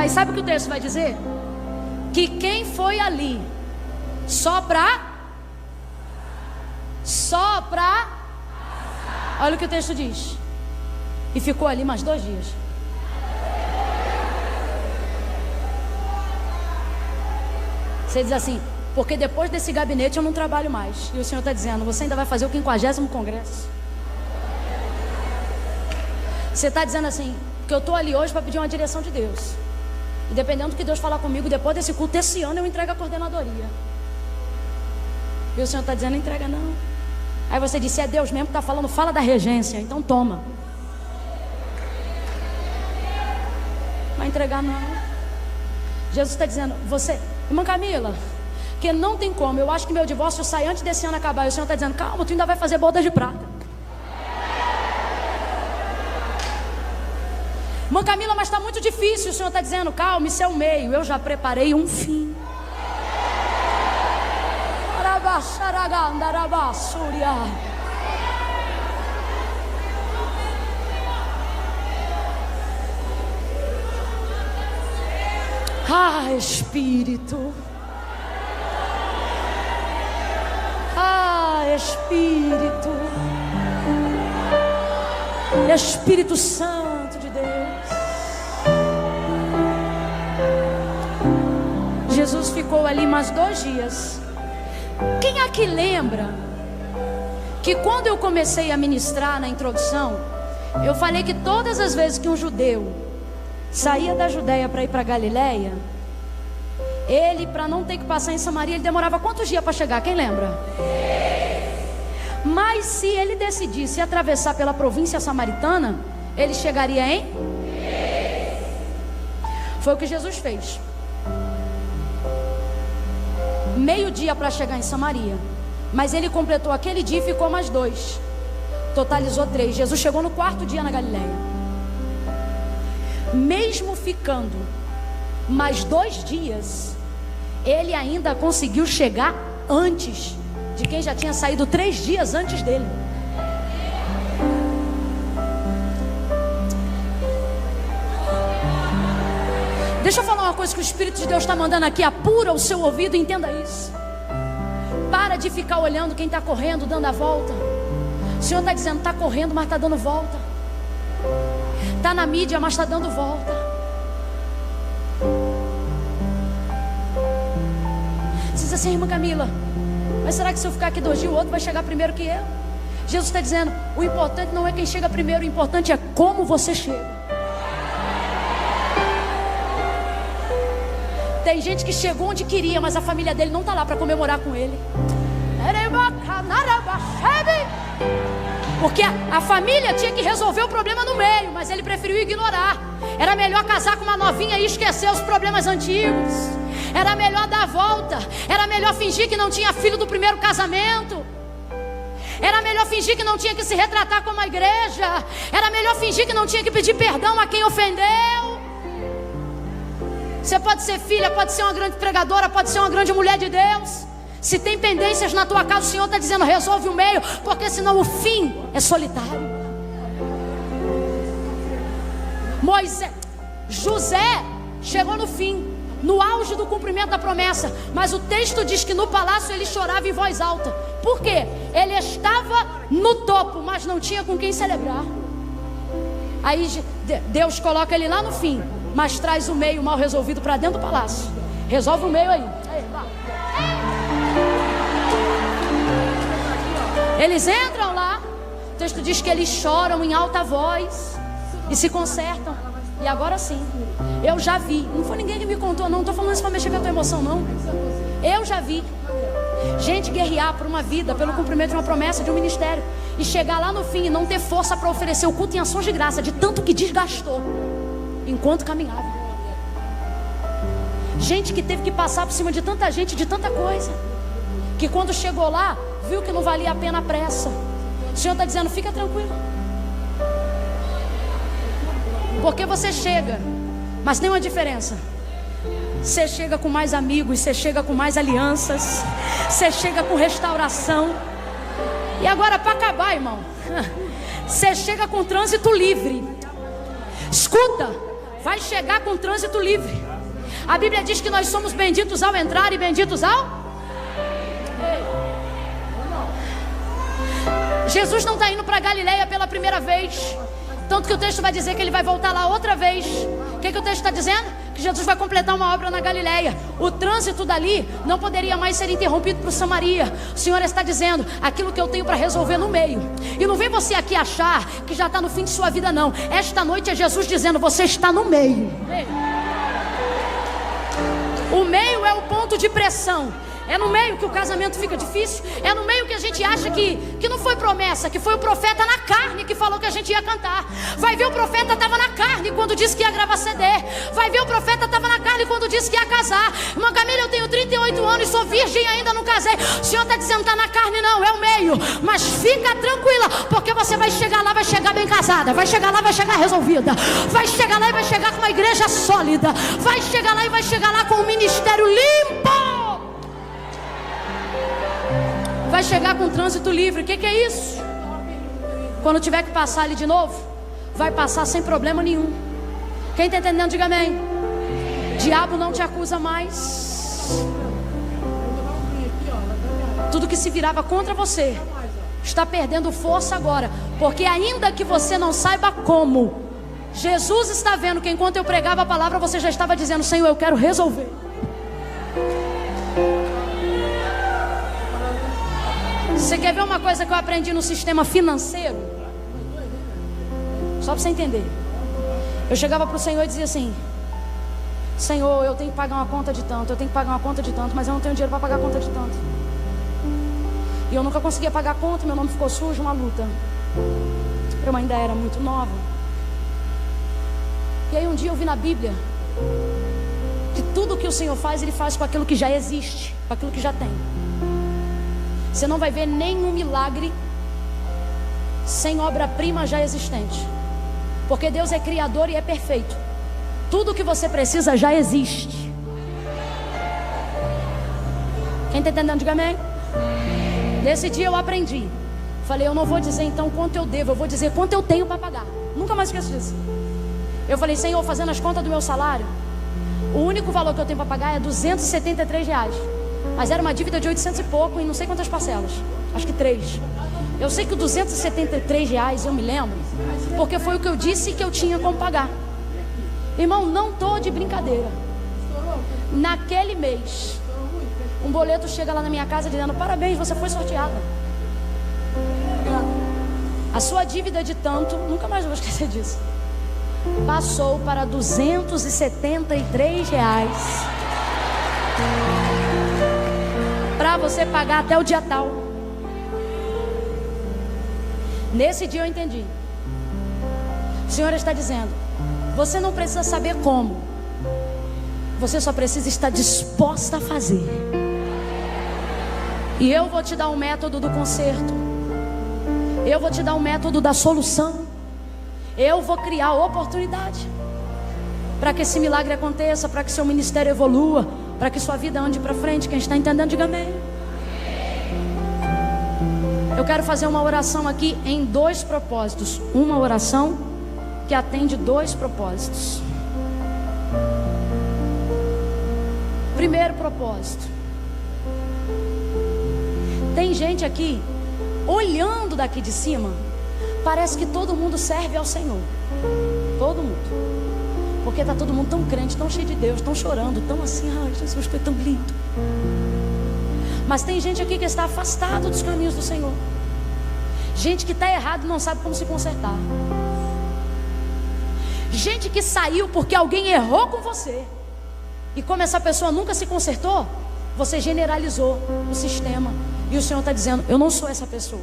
e sabe o que o texto vai dizer? Que quem foi ali só pra olha o que o texto diz: e ficou ali mais 2 dias. Você diz assim: porque depois desse gabinete eu não trabalho mais. E o Senhor está dizendo: você ainda vai fazer o 50º congresso. Você está dizendo assim: que eu estou ali hoje para pedir uma direção de Deus, e dependendo do que Deus falar comigo, depois desse culto, esse ano eu entrego a coordenadoria. E o Senhor está dizendo: não entrega não. Aí você disse: é Deus mesmo que está falando, fala da regência, então toma. Vai entregar não. Jesus está dizendo: você, irmã Camila, que não tem como, eu acho que meu divórcio sai antes desse ano acabar. E o Senhor está dizendo: calma, tu ainda vai fazer bodas de prata. Irmã Camila, mas está muito difícil. O Senhor está dizendo: calma, isso é o meio, eu já preparei um fim. Ah, Espírito. Ah, Espírito. Espírito Santo de Deus. Jesus ficou ali mais 2 dias. Quem aqui lembra que quando eu comecei a ministrar na introdução, eu falei que todas as vezes que um judeu saía da Judéia para ir para Galiléia, ele, para não ter que passar em Samaria, ele demorava quantos dias para chegar? Quem lembra? Mas se ele decidisse atravessar pela província samaritana, ele chegaria em? Foi o que Jesus fez. Meio-dia para chegar em Samaria, mas ele completou aquele dia e ficou mais 2, totalizou 3. Jesus chegou no 4º dia na Galiléia. Mesmo ficando mais 2 dias, ele ainda conseguiu chegar antes de quem já tinha saído 3 dias antes dele. Deixa eu falar uma coisa que o Espírito de Deus está mandando aqui. Apura o seu ouvido e entenda isso. Para de ficar olhando quem está correndo, dando a volta. O Senhor está dizendo: está correndo, mas está dando volta. Está na mídia, mas está dando volta. Você diz assim: irmã Camila, mas será que se eu ficar aqui 2 dias, o outro vai chegar primeiro que eu? Jesus está dizendo: o importante não é quem chega primeiro, o importante é como você chega. Tem gente que chegou onde queria, mas a família dele não está lá para comemorar com ele. Porque a família tinha que resolver o problema no meio, mas ele preferiu ignorar. Era melhor casar com uma novinha e esquecer os problemas antigos. Era melhor dar a volta. Era melhor fingir que não tinha filho do primeiro casamento. Era melhor fingir que não tinha que se retratar como a igreja. Era melhor fingir que não tinha que pedir perdão a quem ofendeu. Você pode ser filha, pode ser uma grande pregadora, pode ser uma grande mulher de Deus. Se tem pendências na tua casa, o Senhor está dizendo, resolve o meio, porque senão o fim é solitário. José chegou no fim, no auge do cumprimento da promessa, mas o texto diz que no palácio ele chorava em voz alta. Por quê? Ele estava no topo, mas não tinha com quem celebrar. Aí Deus coloca ele lá no fim, mas traz o meio mal resolvido para dentro do palácio. Resolve o meio aí. Eles entram lá, o texto diz que eles choram em alta voz e se consertam. E agora sim, eu já vi, não foi ninguém que me contou, não estou falando isso para mexer com a tua emoção, não. Eu já vi gente guerrear por uma vida, pelo cumprimento de uma promessa, de um ministério, e chegar lá no fim e não ter força para oferecer o culto em ações de graça, de tanto que desgastou enquanto caminhava. Gente que teve que passar por cima de tanta gente, de tanta coisa, que quando chegou lá, viu que não valia a pena a pressa. O Senhor está dizendo, fica tranquilo, porque você chega, mas tem uma diferença. Você chega com mais amigos, você chega com mais alianças, você chega com restauração. E agora para acabar, irmão, você chega com trânsito livre. Escuta, vai chegar com trânsito livre. A Bíblia diz que nós somos benditos ao entrar e benditos ao... Jesus não está indo para Galileia pela primeira vez, tanto que o texto vai dizer que ele vai voltar lá outra vez. O que o texto está dizendo? Que Jesus vai completar uma obra na Galileia. O trânsito dali não poderia mais ser interrompido para Samaria. O Senhor está dizendo, aquilo que eu tenho para resolver no meio. E não vem você aqui achar que já está no fim de sua vida, não. Esta noite é Jesus dizendo, você está no meio. O meio é o ponto de pressão. É no meio que o casamento fica difícil. É no meio que a gente acha que não foi promessa, que foi o profeta na carne que falou que a gente ia cantar. Vai ver, o profeta estava na carne quando disse que ia gravar CD. Vai ver, o profeta estava na carne quando disse que ia casar. Irmã Camila, eu tenho 38 anos e sou virgem e ainda não casei. O Senhor está dizendo, está na carne, não, é o meio. Mas fica tranquila, porque você vai chegar lá, vai chegar bem casada. Vai chegar lá, vai chegar resolvida. Vai chegar lá e vai chegar com uma igreja sólida. Vai chegar lá e vai chegar lá com um ministério limpo. Vai chegar com trânsito livre. O que é isso? Quando tiver que passar ali de novo, vai passar sem problema nenhum. Quem está entendendo, diga amém. Diabo não te acusa mais. Tudo que se virava contra você está perdendo força agora, porque ainda que você não saiba como, Jesus está vendo que enquanto eu pregava a palavra, você já estava dizendo, Senhor, eu quero resolver. Você quer ver uma coisa que eu aprendi no sistema financeiro? Só para você entender. Eu chegava para o Senhor e dizia assim, Senhor, eu tenho que pagar uma conta de tanto, eu tenho que pagar uma conta de tanto, mas eu não tenho dinheiro para pagar a conta de tanto. E eu nunca conseguia pagar a conta, meu nome ficou sujo, uma luta. Eu ainda era muito nova. E aí um dia eu vi na Bíblia que tudo que o Senhor faz, Ele faz com aquilo que já existe, com aquilo que já tem. Você não vai ver nenhum milagre sem obra-prima já existente, porque Deus é criador e é perfeito. Tudo que você precisa já existe. Quem está entendendo, diga amém. Nesse dia eu aprendi. Falei, eu não vou dizer então quanto eu devo, eu vou dizer quanto eu tenho para pagar. Nunca mais esqueço disso. Eu falei, Senhor, fazendo as contas do meu salário, o único valor que eu tenho para pagar é R$273. Mas era uma dívida de 800 e pouco, em não sei quantas parcelas. Acho que 3. Eu sei que o R$273 eu me lembro, porque foi o que eu disse que eu tinha como pagar. Irmão, não estou de brincadeira. Naquele mês, um boleto chega lá na minha casa dizendo, parabéns, você foi sorteada. A sua dívida de tanto, nunca mais vou esquecer disso, passou para R$273. Para você pagar até o dia tal. Nesse dia eu entendi. O Senhor está dizendo: você não precisa saber como, você só precisa estar disposta a fazer. E eu vou te dar um método do conserto, eu vou te dar um método da solução, eu vou criar oportunidade para que esse milagre aconteça, para que seu ministério evolua, para que sua vida ande para frente. Quem está entendendo, diga amém. Eu quero fazer uma oração aqui em 2 propósitos. Uma oração que atende 2 propósitos. Primeiro propósito: tem gente aqui, olhando daqui de cima, parece que todo mundo serve ao Senhor. Todo mundo. Porque está todo mundo tão crente, tão cheio de Deus, tão chorando, tão assim: ai, Jesus foi tão lindo. Mas tem gente aqui que está afastado dos caminhos do Senhor. Gente que está errado e não sabe como se consertar. Gente que saiu porque alguém errou com você. E como essa pessoa nunca se consertou, você generalizou o sistema. E o Senhor está dizendo: eu não sou essa pessoa.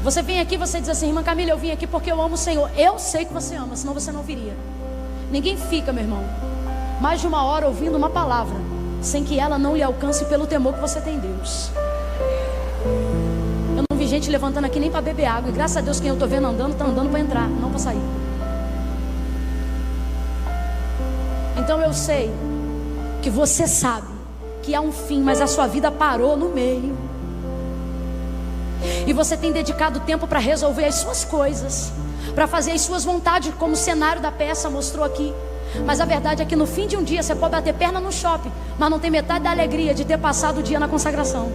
Você vem aqui, você diz assim: irmã Camila, eu vim aqui porque eu amo o Senhor. Eu sei que você ama, senão você não viria. Ninguém fica, meu irmão, mais de 1 hora ouvindo uma palavra sem que ela não lhe alcance pelo temor que você tem em Deus. Eu não vi gente levantando aqui nem para beber água. E graças a Deus quem eu estou vendo andando, está andando para entrar, não para sair. Então eu sei que você sabe que há um fim, mas a sua vida parou no meio. E você tem dedicado tempo para resolver as suas coisas, para fazer as suas vontades, como o cenário da peça mostrou aqui. Mas a verdade é que no fim de um dia você pode bater perna no shopping, mas não tem metade da alegria de ter passado o dia na consagração.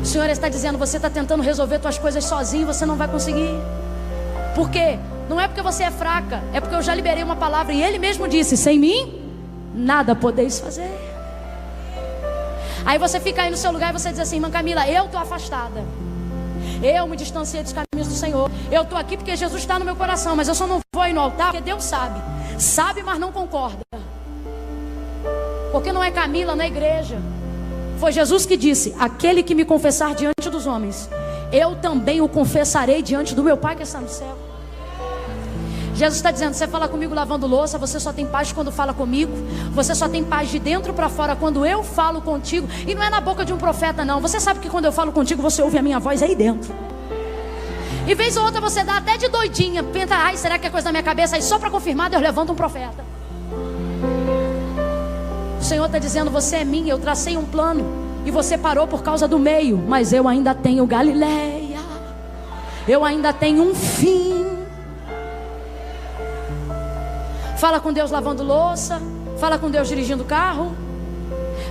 O Senhor está dizendo: você está tentando resolver suas coisas sozinho, você não vai conseguir. Por quê? Não é porque você é fraca, é porque eu já liberei uma palavra e Ele mesmo disse: sem mim, nada podeis fazer. Aí você fica aí no seu lugar e você diz assim: irmã Camila, eu estou afastada, eu me distanciei dos caminhos do Senhor. Eu estou aqui porque Jesus está no meu coração, mas eu só não vou ir no altar porque Deus sabe. Sabe, mas não concorda. Porque não é Camila na igreja. Foi Jesus que disse: aquele que me confessar diante dos homens, eu também o confessarei diante do meu Pai que está no céu. Jesus está dizendo: você fala comigo lavando louça, você só tem paz quando fala comigo. Você só tem paz de dentro para fora quando eu falo contigo. E não é na boca de um profeta, não. Você sabe que quando eu falo contigo, você ouve a minha voz aí dentro. E vez ou outra você dá até de doidinha, pensa: ai, será que é coisa da minha cabeça? Aí só para confirmar, Deus levanta um profeta. O Senhor está dizendo: você é minha, eu tracei um plano e você parou por causa do meio, mas eu ainda tenho Galileia, eu ainda tenho um fim. Fala com Deus lavando louça, fala com Deus dirigindo o carro.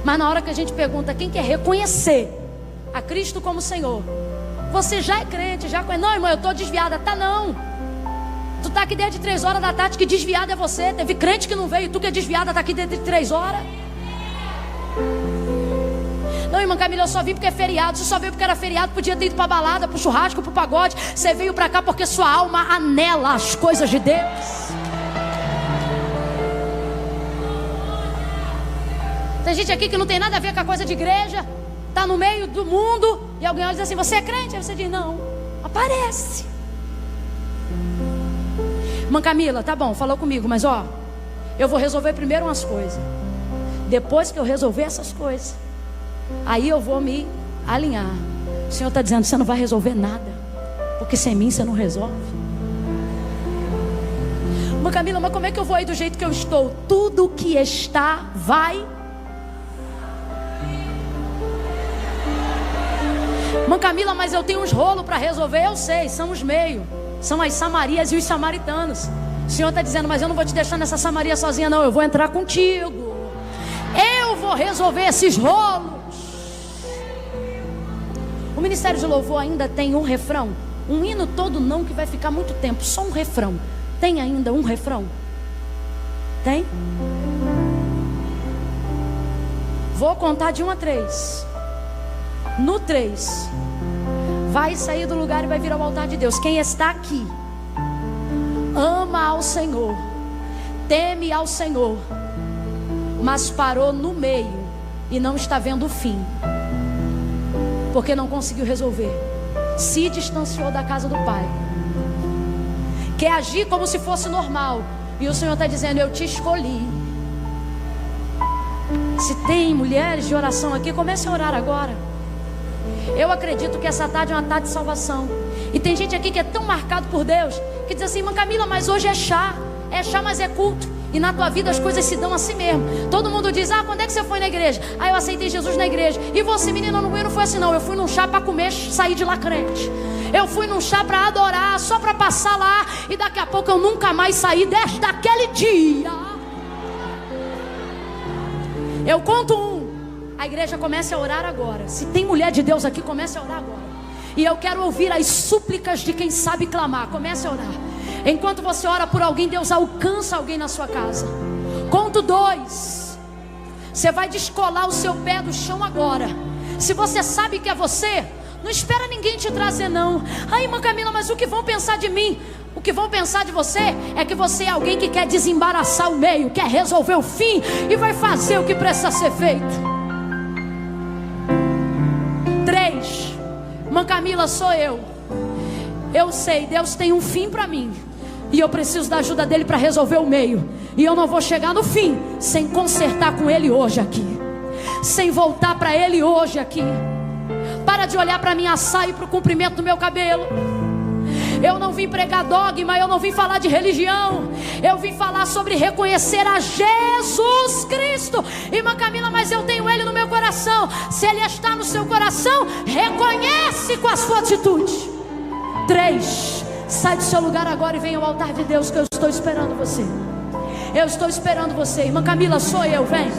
Mas na hora que a gente pergunta quem quer reconhecer a Cristo como Senhor, você já é crente, já conhece. Não, irmão, eu estou desviada. Tá não. Tu está aqui desde 3 horas da tarde, que desviada é você. Teve crente que não veio, tu que é desviada está aqui desde 3 horas. Não, irmã Camila, eu só vim porque é feriado. Você só veio porque era feriado, podia ter ido para balada, para o churrasco, para o pagode. Você veio para cá porque sua alma anela as coisas de Deus. Tem gente aqui que não tem nada a ver com a coisa de igreja, está no meio do mundo, e alguém olha e diz assim: você é crente? Aí você diz: não. Aparece. Irmã Camila, tá bom, falou comigo, mas ó, eu vou resolver primeiro umas coisas. Depois que eu resolver essas coisas, aí eu vou me alinhar. O Senhor está dizendo: você não vai resolver nada, porque sem mim você não resolve. Irmã Camila, mas como é que eu vou aí do jeito que eu estou? Tudo que está vai. Irmã Camila, mas eu tenho uns rolos para resolver. Eu sei, são os meios, são as Samarias e os samaritanos. O Senhor está dizendo: mas eu não vou te deixar nessa Samaria sozinha, não. Eu vou entrar contigo, eu vou resolver esses rolos. O Ministério de Louvor ainda tem um refrão. Um hino todo não, que vai ficar muito tempo. Só um refrão. Tem ainda um refrão? Tem? Vou contar de 1 a 3. No 3, vai sair do lugar e vai vir ao altar de Deus. Quem está aqui ama ao Senhor, teme ao Senhor, mas parou no meio e não está vendo o fim. porque não conseguiu resolver, se distanciou da casa do pai, quer agir como se fosse normal. E o Senhor está dizendo: eu te escolhi. Se tem mulheres de oração aqui, comece a orar agora. Eu acredito que essa tarde é uma tarde de salvação. E tem gente aqui que é tão marcado por Deus, que diz assim: irmã Camila, mas hoje é chá, mas é culto. E na tua vida as coisas se dão assim mesmo. Todo mundo diz: ah, quando é que você foi na igreja? Ah, eu aceitei Jesus na igreja. E você, menina, não foi assim não. Eu fui num chá para comer, sair de lá crente. Eu fui num chá para adorar, só para passar lá, e daqui a pouco eu nunca mais saí daquele dia. Eu conto a igreja comece a orar agora. Se tem mulher de Deus aqui, comece a orar agora. E eu quero ouvir as súplicas de quem sabe clamar. Comece a orar. Enquanto você ora por alguém, Deus alcança alguém na sua casa. Conto 2. Você vai descolar o seu pé do chão agora. Se você sabe que é você, não espera ninguém te trazer não. Ai, irmã Camila, mas o que vão pensar de mim? O que vão pensar de você é que você é alguém que quer desembaraçar o meio, quer resolver o fim e vai fazer o que precisa ser feito. 3. Irmã Camila, sou eu. Eu sei, Deus tem um fim para mim, e eu preciso da ajuda dele para resolver o meio. E eu não vou chegar no fim sem consertar com ele hoje aqui, sem voltar para ele hoje aqui. Para de olhar para minha saia e para o comprimento do meu cabelo. Eu não vim pregar dogma, eu não vim falar de religião. Eu vim falar sobre reconhecer a Jesus Cristo. Irmã Camila, mas eu tenho Ele no meu coração. Se Ele está no seu coração, reconhece com a sua atitude. 3. Sai do seu lugar agora e venha ao altar de Deus, que eu estou esperando você. Eu estou esperando você. Irmã Camila, sou eu, vem.